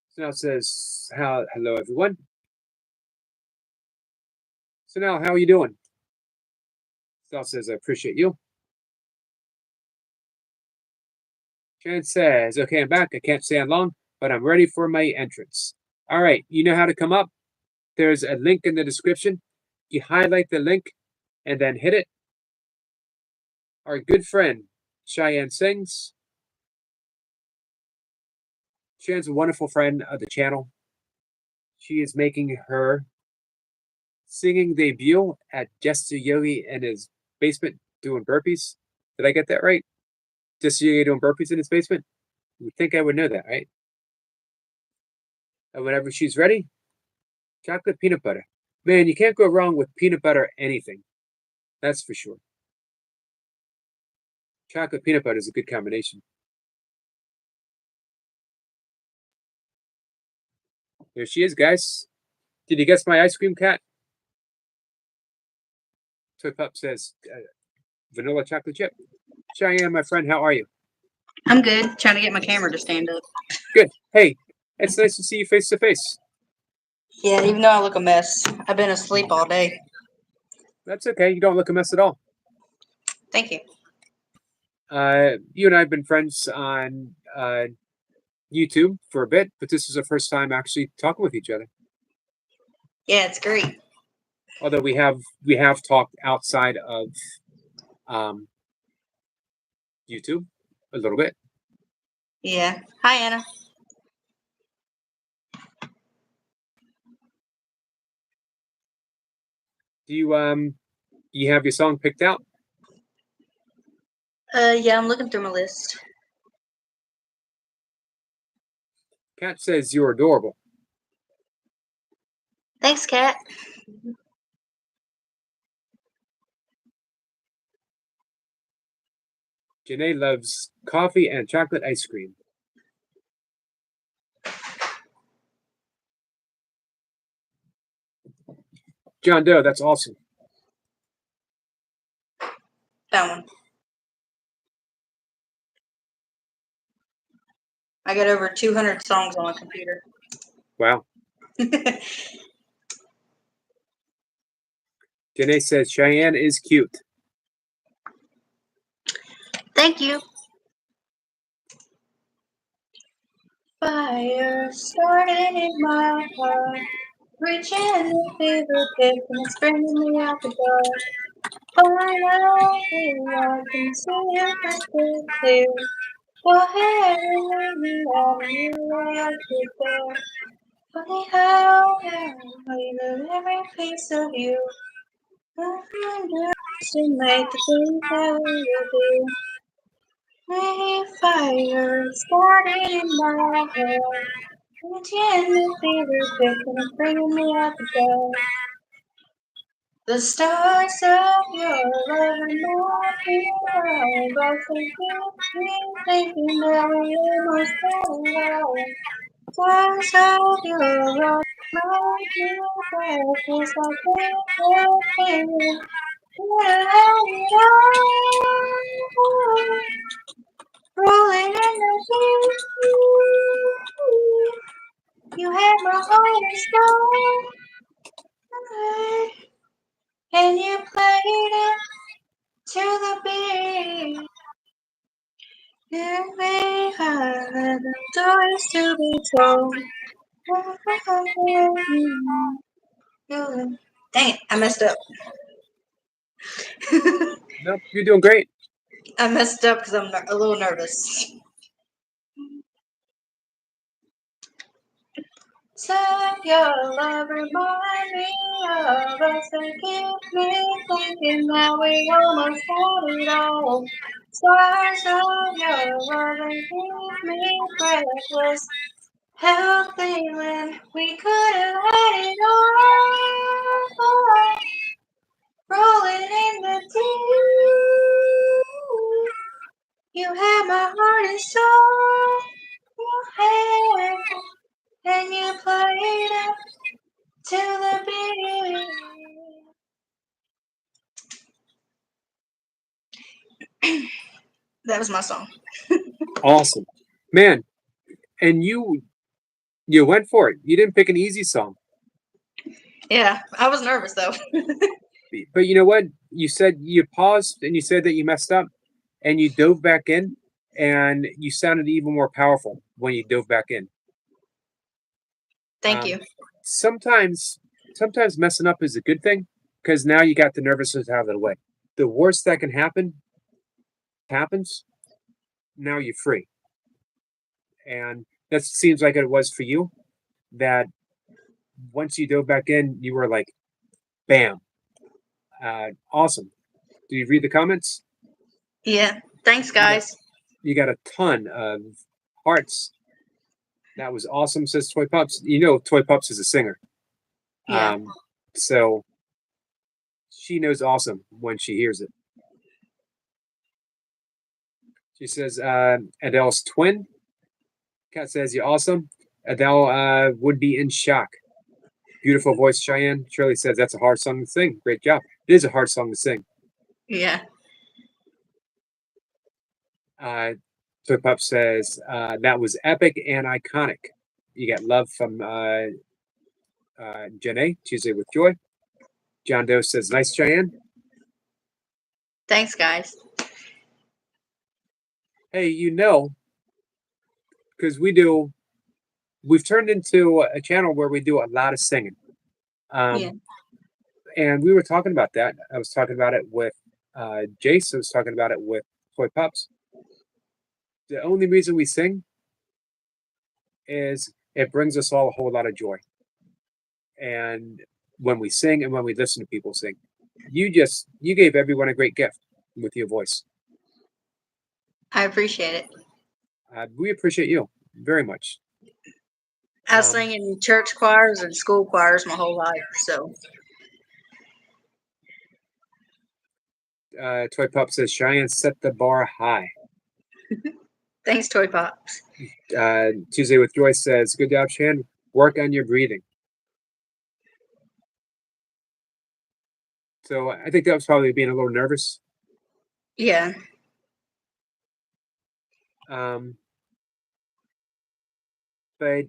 So now it says, hello, everyone. So now, how are you doing? Sal says, I appreciate you. Jan says, okay, I'm back. I can't stay on long, but I'm ready for my entrance. All right, you know how to come up. There's a link in the description. You highlight the link and then hit it. Our good friend, Cheyenne Sings. Cheyenne's a wonderful friend of the channel. She is making her singing debut at Jester Yogi in his basement doing burpees. Did I get that right? Jester Yogi doing burpees in his basement? You would think I would know that, right? And whenever she's ready, chocolate peanut butter. Man, you can't go wrong with peanut butter anything. That's for sure. Chocolate peanut butter is a good combination. There she is, guys. Did you guess my ice cream cat? Toy Pup says vanilla chocolate chip. Cheyenne, my friend, how are you? I'm good. Trying to get my camera to stand up. Good. Hey, it's nice to see you face to face. Yeah, even though I look a mess. I've been asleep all day. That's okay. You don't look a mess at all. Thank you. You and I have been friends on YouTube for a bit, but this is the first time actually talking with each other. Yeah, it's great. Although we have talked outside of YouTube a little bit. Yeah. Hi, Anna. Do you have your song picked out? Yeah, I'm looking through my list. Kat says you're adorable. Thanks, Kat. Janae loves coffee and chocolate ice cream. John Doe, that's awesome. Found one. I got over 200 songs on my computer. Wow. Janae says Cheyenne is cute. Thank you. Fire started in my heart, reaching the fever pitch and it's bringing me out the door. Finally, I can see it crystal clear. Go ahead and leave me out of you, I get there. Funny how I love every piece of you. I'm just to make the things that we will do. Maybe fire started in my heart. Reaching the fever pitch and it's bringing me out the door. The stars of your love remind me of us and keep me thinking that we almost got it all. Stars of your love remind me breathless like we were feeling. We had it all. Rolling in the deep. You had my heart and soul. And you played it to the beat. And we had the stories to be told. Dang it, I messed up. Nope, you're doing great. I messed up because I'm a little nervous. So your love remind me of us and keep me thinking that we almost had it all. Stars of your love and keep me breathless, healthy when we could have had it all. Rolling in the deep, you had my heart and soul. You had, and you That was my song. Awesome, man. And you went for it. You didn't pick an easy song. Yeah, I was nervous though. But you know what? You said you paused and you said that you messed up and you dove back in and you sounded even more powerful when you dove back in. Thank you. Sometimes messing up is a good thing because now you got the nervousness out of the way. The worst that can happen happens. Now you're free. And that seems like it was for you that once you dove back in, you were like, bam, awesome. Did you read the comments? Yeah. Thanks, guys. You got a ton of hearts. That was awesome, says Toy Pups. You know, Toy Pups is a singer. Yeah. So she knows awesome when she hears it. She says, Adele's twin. Kat says, you're awesome. Adele would be in shock. Beautiful voice, Cheyenne. Shirley says, that's a hard song to sing. Great job. It is a hard song to sing. Yeah. Toy Pup says, that was epic and iconic. You got love from Janae, Tuesday with Joy. John Doe says, nice, Cheyenne. Thanks, guys. Hey, you know, because we've turned into a channel where we do a lot of singing. Yeah. And we were talking about that. I was talking about it with Jace. I was talking about it with Toy Pups. The only reason we sing is it brings us all a whole lot of joy. And when we sing and when we listen to people sing, you gave everyone a great gift with your voice. I appreciate it. We appreciate you very much. I sang in church choirs and school choirs my whole life, so. Toy Pup says, Cheyenne set the bar high. Thanks, Toy Pops. Tuesday with Joy says, good job, Cheyenne. Work on your breathing. So I think that was probably being a little nervous. Yeah. But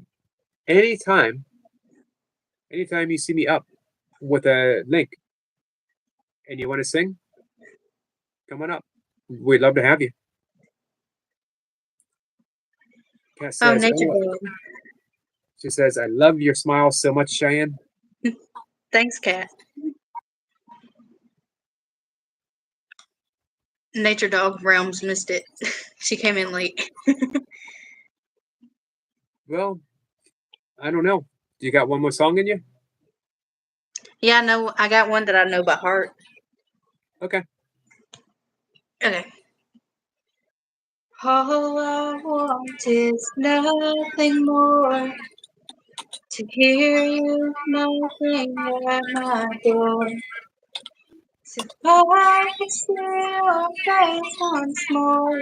anytime you see me up with a link and you want to sing, come on up. We'd love to have you. Kat says, she says, I love your smile so much, Cheyenne. Thanks, Kat. Nature Dog Realms missed it. She came in late. Well, I don't know. Do you got one more song in you? Yeah, I know. I got one that I know by heart. Okay. Okay. All I want is nothing more. To hear you knocking at my door. If I could see your face once more,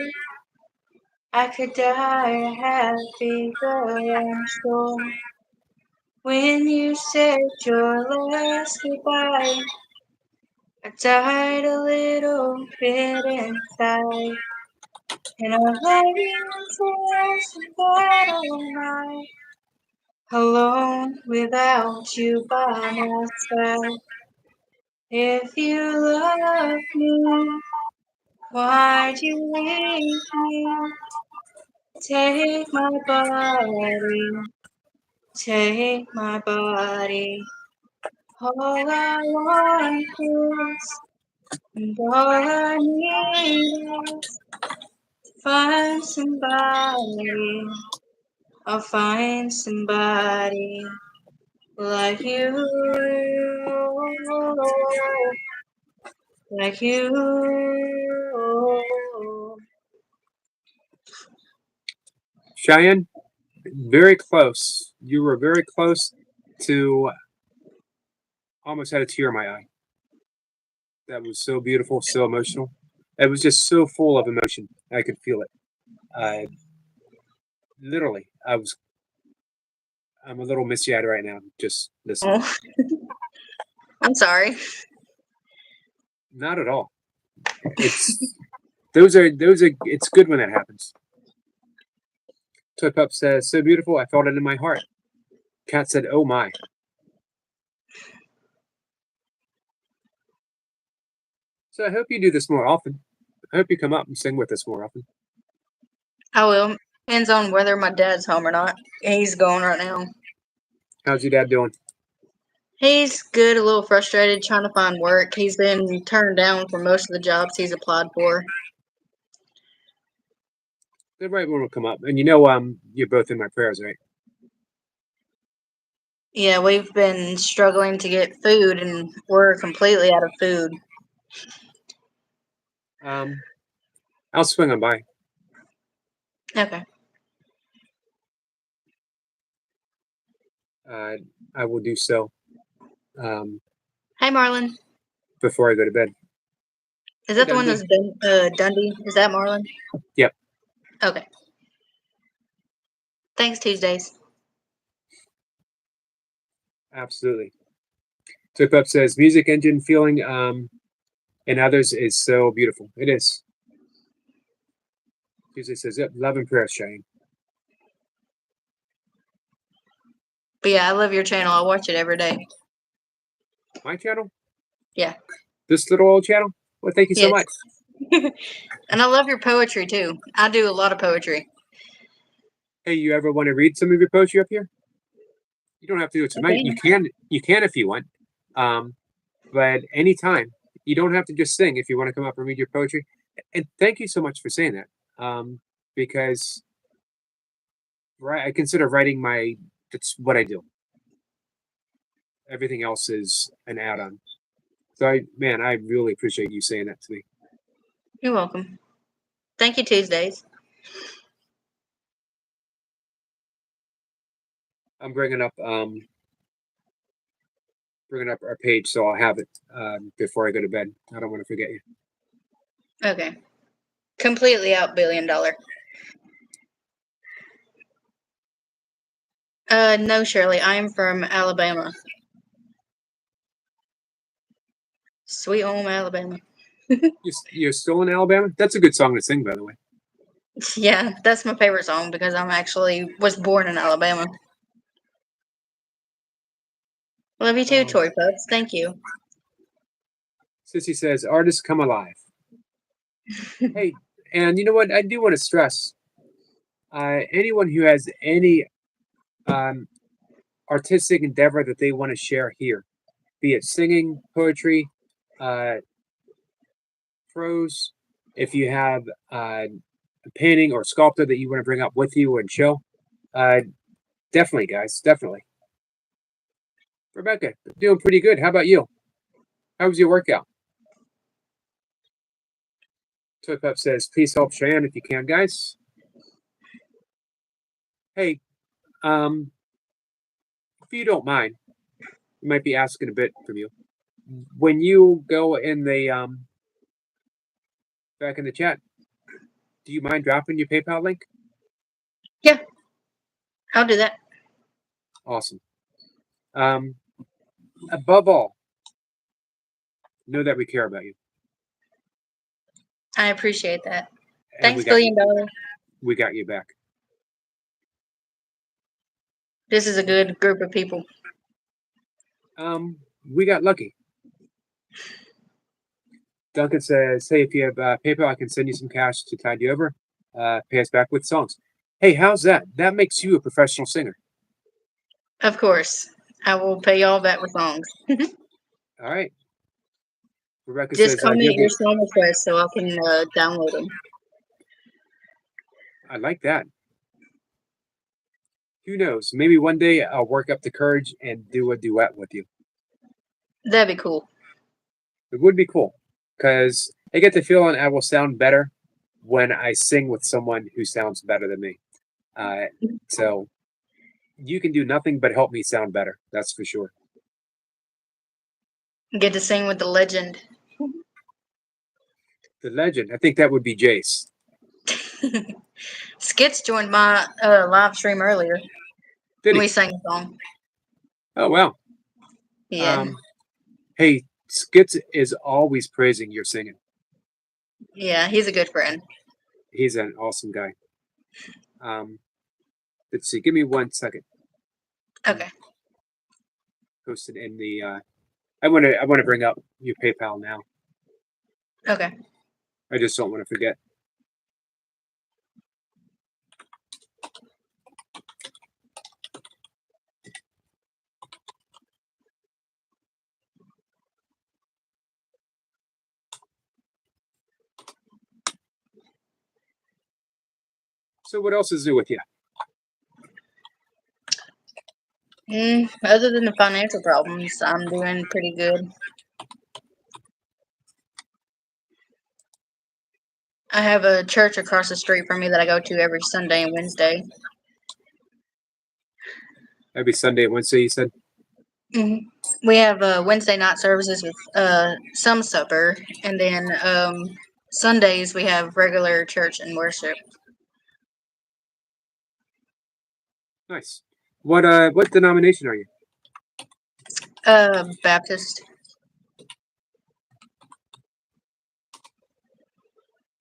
I could die a happy girl, I'm sure. When you said your last goodbye, I died a little bit inside. And I lay in tears that all night, alone without you by my side. If you love me, why'd you leave me? Take my body, take my body. All I want is, and all I need is, find somebody. I'll find somebody like you, like you. Cheyenne, very close. You were very close to almost had a tear in my eye. That was so beautiful, so emotional. It was just so full of emotion. I could feel it. Literally, I'm a little misty-eyed right now. Just listening. Oh. I'm sorry. Not at all. It's Those are. It's good when that happens. Toy Pup says, "So beautiful, I felt it in my heart." Cat said, "Oh my." So I hope you do this more often. I hope you come up and sing with us more often. I will. Depends on whether my dad's home or not. He's gone right now. How's your dad doing? He's good, a little frustrated trying to find work. He's been turned down for most of the jobs he's applied for. The right one will come up, and you're both in my prayers, right? Yeah, we've been struggling to get food, and we're completely out of food. I'll swing on by. Okay. I will do so. Hey, Marlon. Before I go to bed. Is Hey, that the one Dundee. that's Dundee? Is that Marlon? Yep. Okay. Thanks, Tuesdays. Absolutely. Took Up says, "Music engine feeling in others is so beautiful." It is. Tuesday says, "Yep, love and prayers, Cheyenne." But yeah, I love your channel. I watch it every day. My channel? Yeah. This little old channel? Well, thank you so Yes. much. And I love your poetry too. I do a lot of poetry. Hey, you ever want to read some of your poetry up here? You don't have to do it tonight. Okay. You can if you want. But anytime. You don't have to just sing if you want to come up and read your poetry. And thank you so much for saying that. Because I consider writing that's what I do. Everything else is an add-on. So I really appreciate you saying that to me. You're welcome. Thank you, Tuesdays. I'm bringing up our page, so I'll have it before I go to bed. I don't want to forget you. Okay. Completely out $1 billion. No, Shirley. I am from Alabama. Sweet home Alabama. You're still in Alabama? That's a good song to sing, by the way. Yeah, that's my favorite song because I'm actually was born in Alabama. Love you too, Toy Pups. Thank you. Sissy says, "Artists come alive." Hey, and you know what? I do want to stress anyone who has any um, artistic endeavor that they want to share here, be it singing, poetry, uh, prose, if you have a painting or sculptor that you want to bring up with you and show, uh, definitely, guys, definitely. Rebecca, doing pretty good. How about you? How was your workout? Toy Pup says, "Please help Cheyenne if you can, guys." Hey, if you don't mind, we might be asking a bit from you. When you go in the back in the chat, do you mind dropping your PayPal link? Yeah, I'll do that. Awesome. Above all, know that we care about you. I appreciate that. And Thanks, $1 billion. We got you back. This is a good group of people. We got lucky. Duncan says, "Hey, if you have PayPal, I can send you some cash to tide you over. Pay us back with songs." Hey, how's that? That makes you a professional singer. Of course. I will pay y'all back with songs. All right. Rebecca Just says, comment your song request so I can download them. I like that. Who knows? Maybe one day I'll work up the courage and do a duet with you. That'd be cool. It would be cool because I get the feeling I will sound better when I sing with someone who sounds better than me. So you can do nothing but help me sound better. That's for sure. Get to sing with the legend. The legend. I think that would be Jace. Skits joined my live stream earlier. Did he? We sang a song. Oh, wow. Yeah. Hey, Skits is always praising your singing. Yeah, he's a good friend. He's an awesome guy. Let's see. Give me 1 second. Okay. Post it in the. I want to bring up your PayPal now. Okay. I just don't want to forget. So what else is new with you? Other than the financial problems, I'm doing pretty good. I have a church across the street from me that I go to every Sunday and Wednesday. Every Sunday and Wednesday, you said? We have Wednesday night services with some supper, and then Sundays we have regular church and worship. Nice. What denomination are you? Baptist.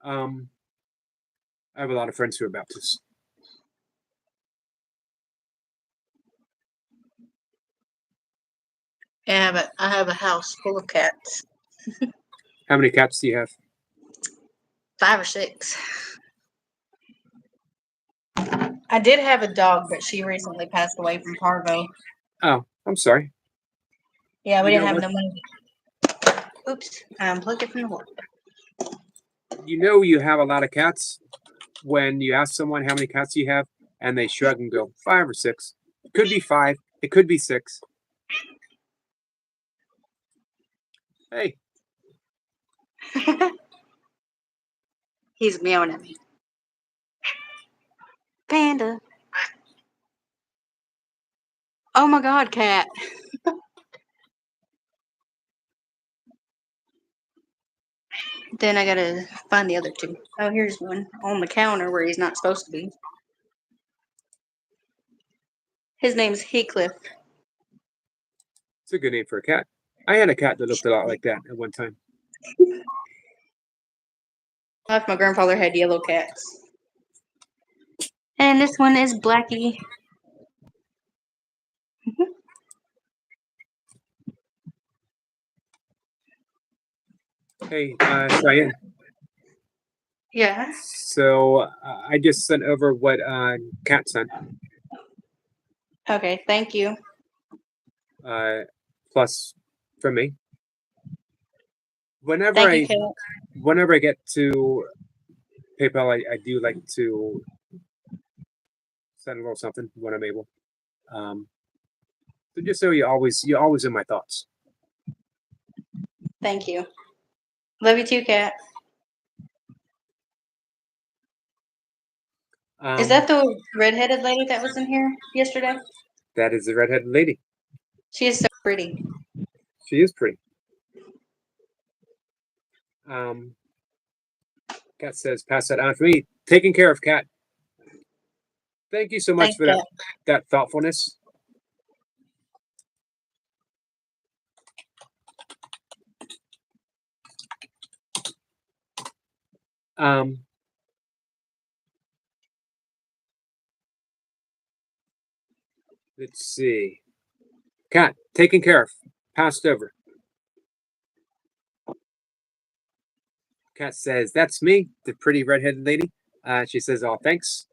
I have a lot of friends who are Baptists. Yeah, I have a house full of cats. How many cats do you have? 5 or 6. I did have a dog, but she recently passed away from parvo. Oh, I'm sorry. Yeah, we You didn't know have what? no money. Oops, I unplugged it from the wall. You know you have a lot of cats when you ask someone how many cats you have, and they shrug and go 5 or 6. It could be 5. It could be 6. Hey, He's meowing at me. Panda. Oh my god, cat. Then I gotta find the other 2. Oh, here's one on the counter where he's not supposed to be. His name's Heathcliff. it's a good name for a cat. I had a cat that looked a lot like that at one time. My grandfather had yellow cats. And this one is Blackie. Hey, Cheyenne. Yeah. So I just sent over what Cat sent. Okay, thank you. Plus from me. Whenever Thank you, Kat. whenever I get to PayPal, I do like to send a little something when I'm able. So just so you're always in my thoughts. Thank you. Love you too, Kat. Is that the redheaded lady that was in here yesterday? That is the redheaded lady. She is so pretty. She is pretty. Kat says, pass that on for me. Taking care of Kat. Thank you so much Thanks, for Kat. that thoughtfulness. Let's see. Kat, taken care of. Passed over. Kat says, that's me, the pretty redheaded lady. She says, oh, thanks.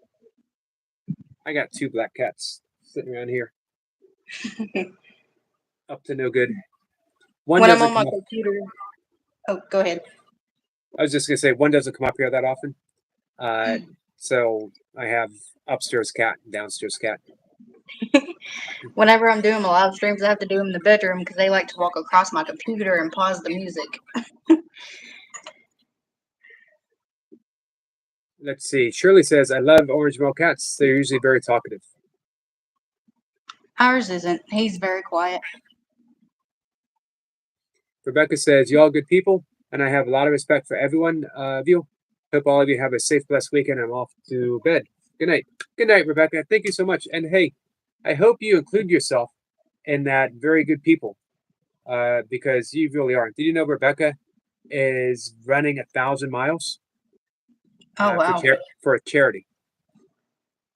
I got 2 black cats sitting around here. Up to no good. One When I'm doesn't on my come up. computer. Oh, go ahead. I was just gonna say one doesn't come up here that often. So I have upstairs cat and downstairs cat. Whenever I'm doing my live streams, I have to do them in the bedroom because they like to walk across my computer and pause the music. Let's see. Shirley says, I love orange male cats. They're usually very talkative. Ours isn't. He's very quiet. Rebecca says, you all good people, and I have a lot of respect for everyone of you. Hope all of you have a safe, blessed weekend. I'm off to bed. Good night. Good night, Rebecca. Thank you so much. And hey, I hope you include yourself in that very good people because you really are. Did you know Rebecca is running 1,000 miles Oh wow. for a charity.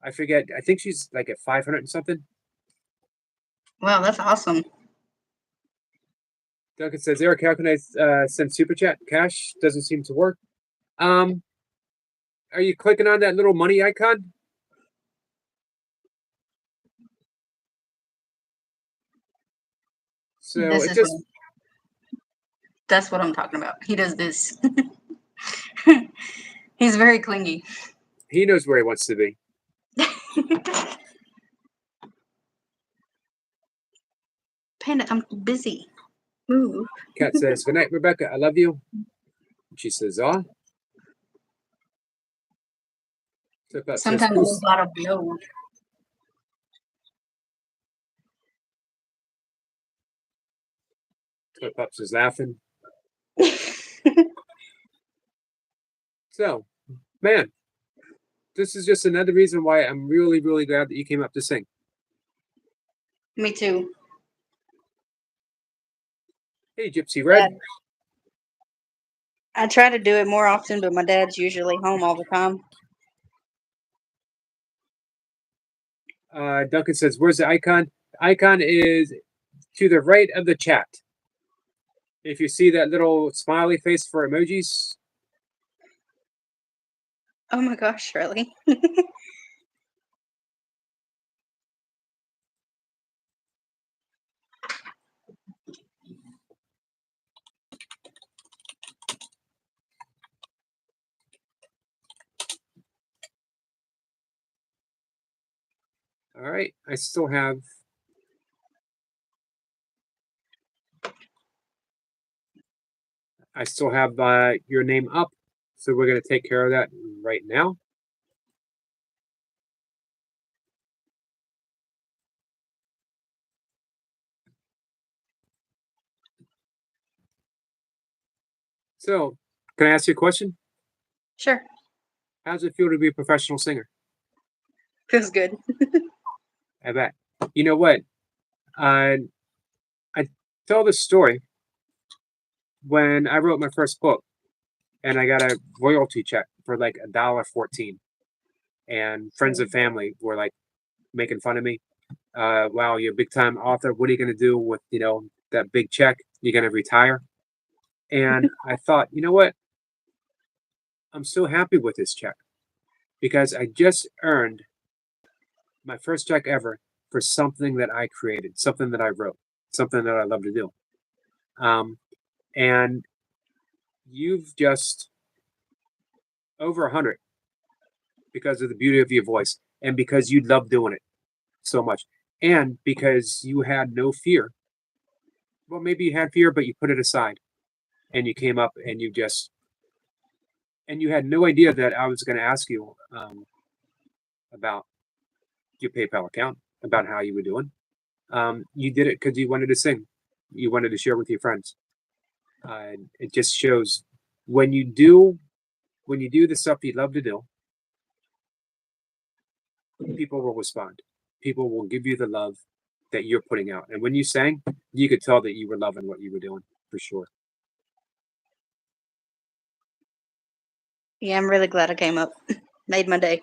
I forget. I think she's like at 500 and something. Wow, that's awesome. Duncan says, Eric, how can I send super chat? Cash doesn't seem to work. Are you clicking on that little money icon? So This it is just that's what I'm talking about. He does this. He's very clingy. he knows where he wants to be. Panda, I'm busy. Move. Kat says, good night, Rebecca. I love you. She says, ah. Flip up says, Sometimes there's a lot of no. Flip up says, laughing. So, man, this is just another reason why I'm really, really glad that you came up to sing. Me too. Hey, Gypsy Red. Yeah. I try to do it more often, but my dad's usually home all the time. Duncan says, where's the icon? The icon is to the right of the chat. If you see that little smiley face for emojis. Oh my gosh, really? All right, I still have your name up, so we're going to take care of that right now. So, can I ask you a question? Sure. How does it feel to be a professional singer? Feels good. I bet. You know what? I tell this story when I wrote my first book, and I got a royalty check for like $1.14, and friends and family were like making fun of me. Wow, you're a big time author. What are you going to do with that big check? You're going to retire? And I thought, you know what? I'm so happy with this check because I just earned my first check ever for something that I created, something that I wrote, something that I love to do. And you've just over 100 because of the beauty of your voice and because you love doing it so much and because you had no fear. Well, maybe you had fear, but you put it aside and you came up and you had no idea that I was going to ask you about your PayPal account, about how you were doing. You did it because you wanted to sing. You wanted to share with your friends. It just shows when you do the stuff you love to do, people will respond. People will give you the love that you're putting out. And when you sang, you could tell that you were loving what you were doing for sure. Yeah, I'm really glad I came up. Made my day.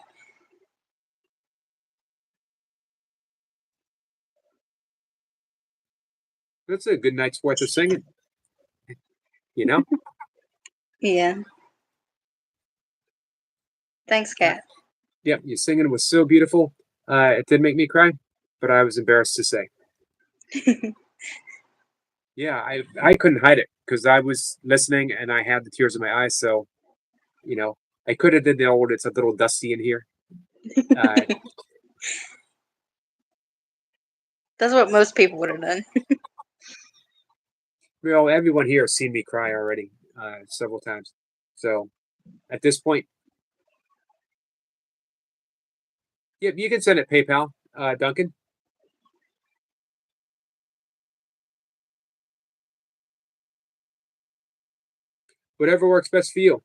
That's a good night's worth of singing. You know? Yeah. Thanks, Kat. Yep, your singing was so beautiful. It did make me cry, but I was embarrassed to say. Yeah, I couldn't hide it because I was listening and I had the tears in my eyes. So, I could have did the old. It's a little dusty in here. That's what most people would have done. Everyone here has seen me cry already several times. So, at this point, yep, you can send it PayPal, Duncan. Whatever works best for you.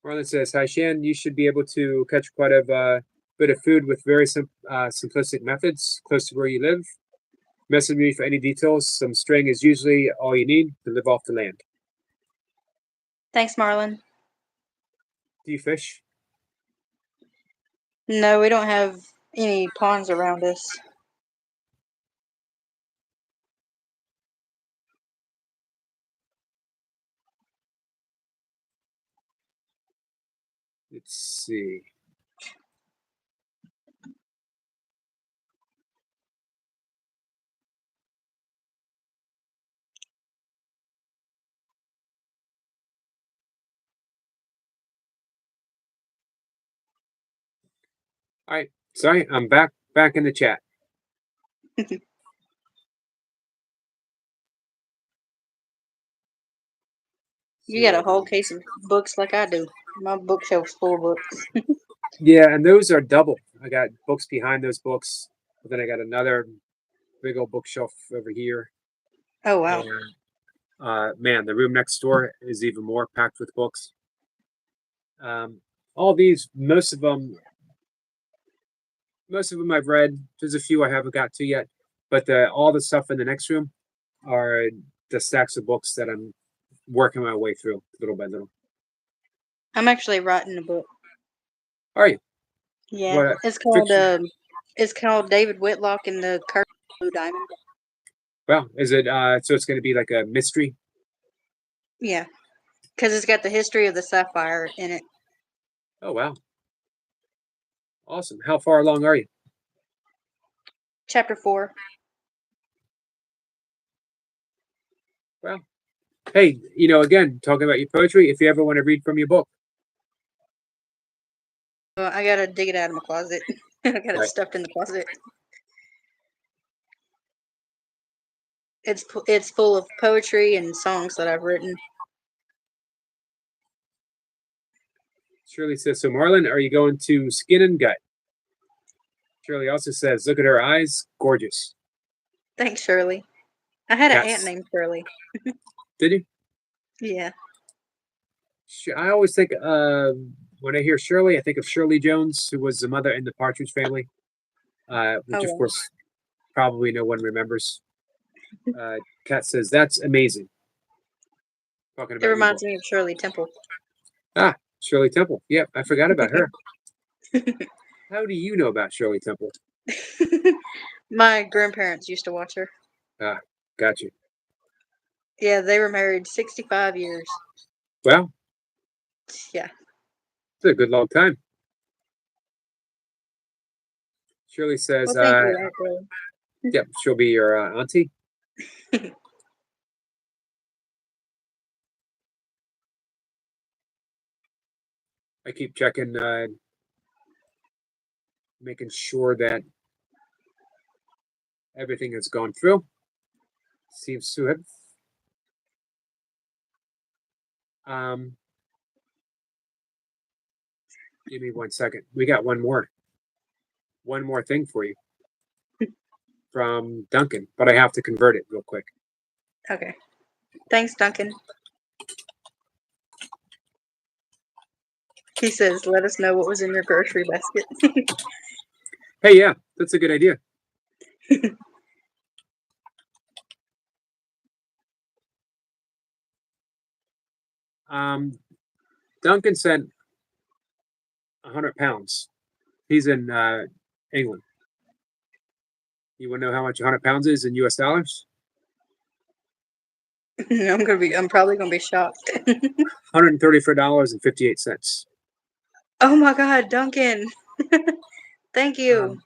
Marlon says, "Hi Shan, you should be able to catch quite a bit of food with very simplistic methods close to where you live." Message me for any details. Some string is usually all you need to live off the land. Thanks, Marlon. Do you fish? No, we don't have any ponds around us. Let's see. All right. Sorry, I'm back in the chat. You got a whole case of books like I do. My bookshelf's full of books. Yeah, and those are double. I got books behind those books, but then I got another big old bookshelf over here. Oh, wow. And, man, the room next door is even more packed with books. All these, most of them I've read. There's a few I haven't got to yet, but all the stuff in the next room are the stacks of books that I'm working my way through little by little. I'm actually writing a book. Are you? Yeah, What it's called David Whitlock and the Curse of the Blue Diamond. Well, is it? So it's going to be like a mystery. Yeah, because it's got the history of the sapphire in it. Oh wow! Awesome. How far along are you? Chapter 4. Well, hey, again, talking about your poetry. If you ever want to read from your book, I gotta dig it out of my closet. I got it Right. stuffed in the closet. It's full of poetry and songs that I've written. Shirley says, "So Marlon, are you going to Skin and Gut?" Shirley also says, "Look at her eyes, gorgeous." Thanks, Shirley. I had an aunt Cats. named Shirley. Did you? Yeah. I always think when I hear Shirley, I think of Shirley Jones, who was the mother in the Partridge Family, which of wow. course probably no one remembers. Kat says, "That's amazing." Talking It about your book. reminds me of Shirley Temple. Ah, Shirley Temple. Yep, I forgot about her. How do you know about Shirley Temple? My grandparents used to watch her. Ah, got you. Yeah, they were married 65 years. Well, Yeah. it's a good long time. Shirley says, Well, thank you, Aunt Shirley. "Yep, she'll be your auntie." I keep checking, making sure that everything has gone through. Seems to have. Give me 1 second. We got one more thing for you from Duncan, but I have to convert it real quick. Okay. Thanks, Duncan. He says, let us know what was in your grocery basket. Hey, yeah, that's a good idea. Duncan sent 100 pounds. He's in England. You want to know how much 100 pounds is in US dollars? I'm probably gonna be shocked. $134.58. Oh my God, Duncan! Thank you.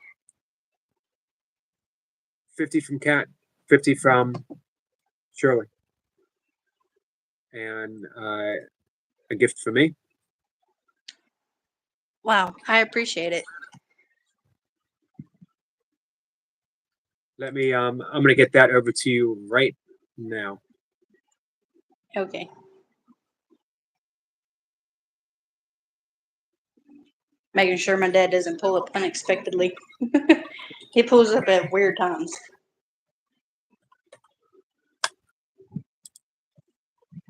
50 from Kat, 50 from Shirley, and a gift for me. Wow, I appreciate it. Let me. I'm gonna get that over to you right now. Okay. Making sure my dad doesn't pull up unexpectedly. He pulls up at weird times.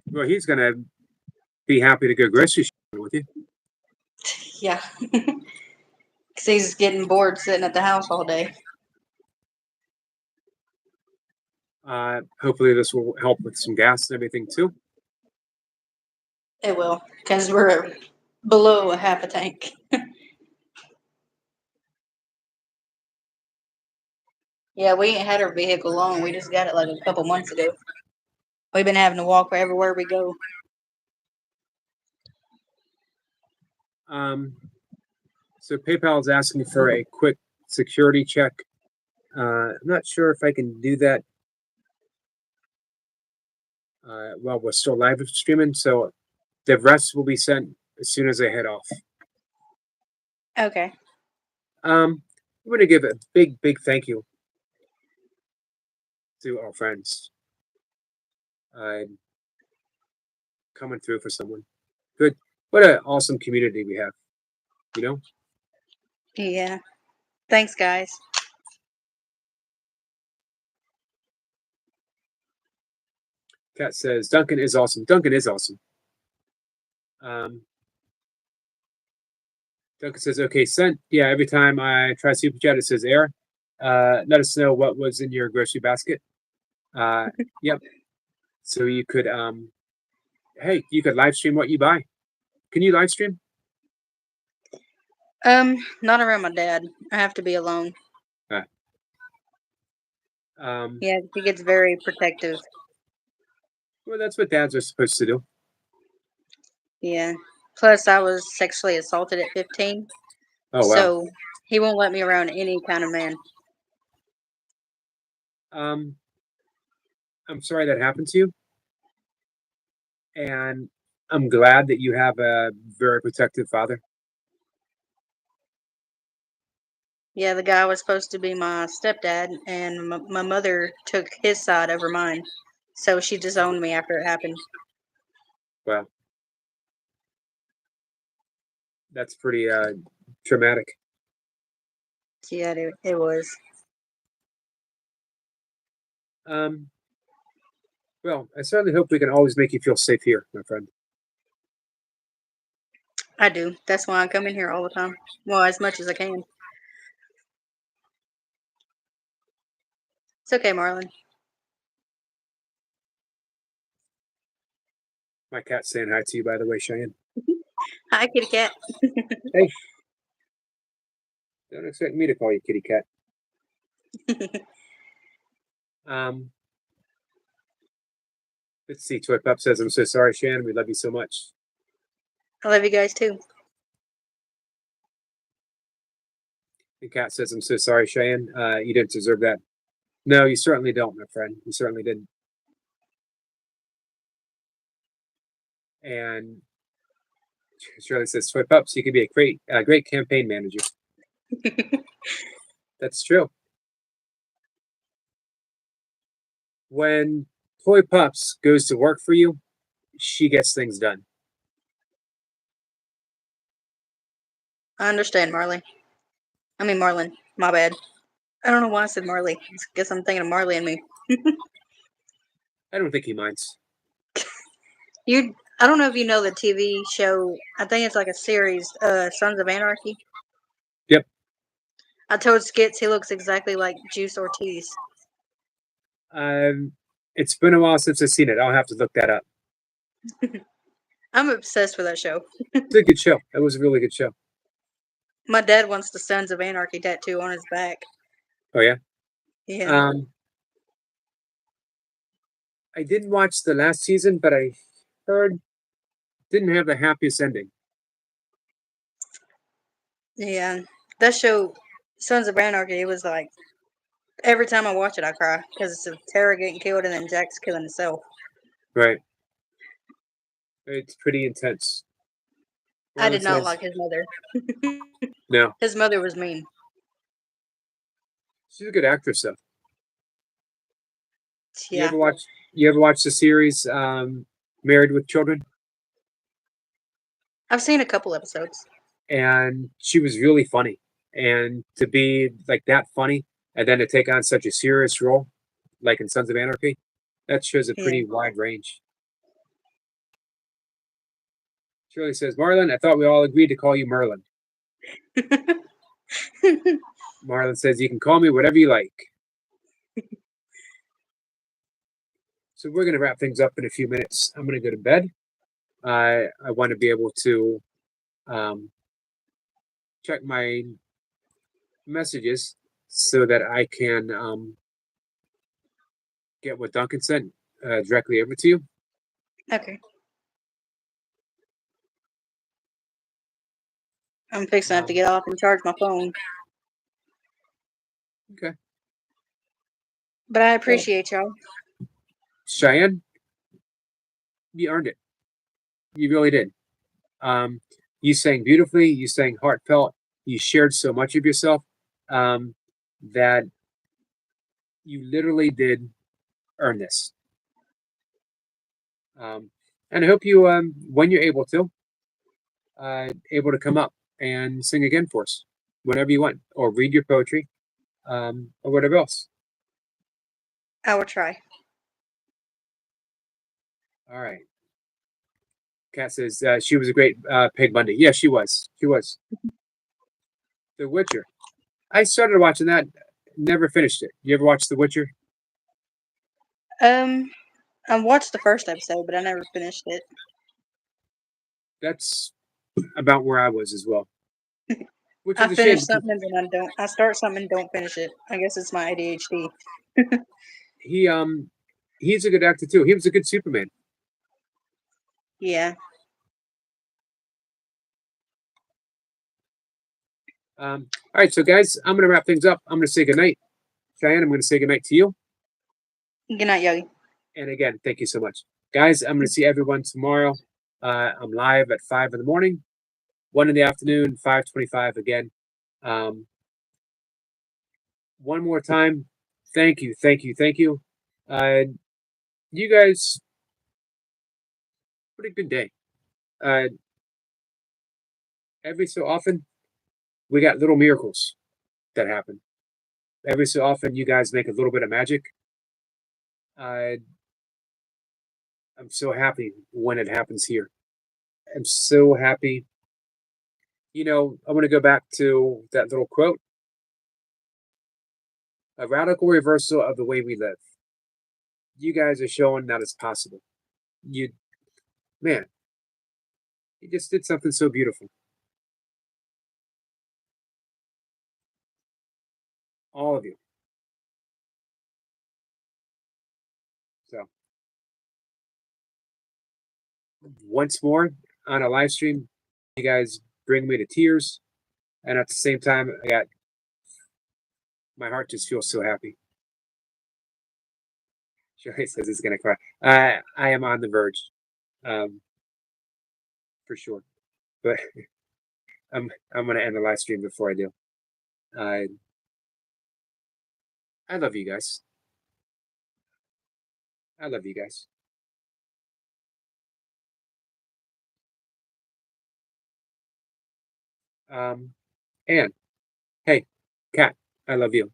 Well, he's gonna be happy to go grocery shopping with you. Yeah. Because he's getting bored sitting at the house all day. Hopefully, this will help with some gas and everything too. It will, because we're below a half a tank. Yeah, we ain't had our vehicle long. We just got it like a couple months ago. We've been having to walk everywhere we go. So PayPal is asking for a quick security check. I'm not sure if I can do that while we're still live streaming. So the rest will be sent as soon as I head off. Okay. I'm going to give a big thank you to our friends coming through for someone. Good. What an awesome community we have, you know? Yeah. Thanks, guys. Kat says, Duncan is awesome. Duncan is awesome. Duncan says, okay, sent. Yeah, every time I try Super Chat, it says error. Let us know what was in your grocery basket. Yep. So you could, hey, you could live stream what you buy. Can you live stream? Not around my dad. I have to be alone. Yeah, he gets very protective. Well, that's what dads are supposed to do. Yeah. Plus, I was sexually assaulted at 15. Oh, wow. So he won't let me around any kind of man. I'm sorry that happened to you. And I'm glad that you have a very protective father. Yeah, the guy was supposed to be my stepdad, and my mother took his side over mine. So she disowned me after it happened. Wow. That's pretty traumatic. Yeah, it was. Well, I certainly hope we can always make you feel safe here, my friend. I do. That's why I come in here all the time. Well, as much as I can. It's okay, Marlon. My cat's saying hi to you, by the way, Cheyenne. Hi, kitty cat. Hey. Don't expect me to call you kitty cat. Let's see. Toy Pup says, I'm so sorry, Shannon. We love you so much. I love you guys too. The cat says, I'm so sorry, Cheyenne. You didn't deserve that. No, you certainly don't, my friend. You certainly didn't. And Shirley says, Toy Pups, you could be a great campaign manager. That's true. When Toy Pups goes to work for you, she gets things done. I understand, Marley. I mean, Marlon. My bad. I don't know why I said Marley. I guess I'm thinking of Marley and me. I don't think he minds. I don't know if you know the TV show. I think it's like a series, Sons of Anarchy. Yep. I told Skits he looks exactly like Juice Ortiz. It's been a while since I've seen it. I'll have to look that up. I'm obsessed with that show. It's a good show. It was a really good show. My dad wants the Sons of Anarchy tattoo on his back. Oh, yeah? Yeah. I didn't watch the last season, but I heard didn't have the happiest ending. Yeah. That show, Sons of Anarchy, it was like, every time I watch it, I cry. Because it's of Tara getting killed and then Jack's killing himself. Right. It's pretty intense. I did not like his mother. No. His mother was mean. She's a good actress, though. Yeah. You ever watch the series Married with Children? I've seen a couple episodes. And she was really funny. And to be like that funny and then to take on such a serious role, like in Sons of Anarchy, that shows a pretty wide range. Shirley says, Marlon, I thought we all agreed to call you Merlin. Marlon says, you can call me whatever you like. So we're going to wrap things up in a few minutes. I'm going to go to bed. I want to be able to um, check my messages so that I can get what Duncan sent directly over to you. Okay. I'm fixing to have to get off and charge my phone. Okay. But I appreciate y'all. Cheyenne, you earned it. You really did. You sang beautifully. You sang heartfelt. You shared so much of yourself that you literally did earn this. And I hope you, when you're able to come up and sing again for us, whenever you want, or read your poetry, or whatever else. I will try. All right. Kat says she was a great Peg Bundy. Yeah, she was. She was. The Witcher. I started watching that. Never finished it. You ever watch The Witcher? I watched the first episode, but I never finished it. That's about where I was as well. Which I is a shame. finish something and then I don't. I start something and don't finish it. I guess it's my ADHD. He's a good actor too. He was a good Superman. Yeah. All right, so guys, I'm gonna wrap things up. I'm gonna say goodnight. Cheyenne, I'm gonna say goodnight to you. Good night, Yogi. And again, thank you so much. Guys, I'm gonna see everyone tomorrow. I'm live at 5 in the morning, 1 in the afternoon, 5:25 again. One more time, thank you, thank you, thank you. You guys, pretty good day. Every so often, we got little miracles that happen. Every so often, you guys make a little bit of magic. I'm so happy when it happens here. I'm so happy. You know, I'm going to go back to that little quote: a radical reversal of the way we live. You guys are showing that it's possible. You, man, you just did something so beautiful. All of you. So, once more on a live stream, you guys bring me to tears. And at the same time, my heart just feels so happy. Sherry says it's going to cry. I am on the verge, for sure. But I'm going to end the live stream before I do. I love you guys. I love you guys. And hey, Kat, I love you.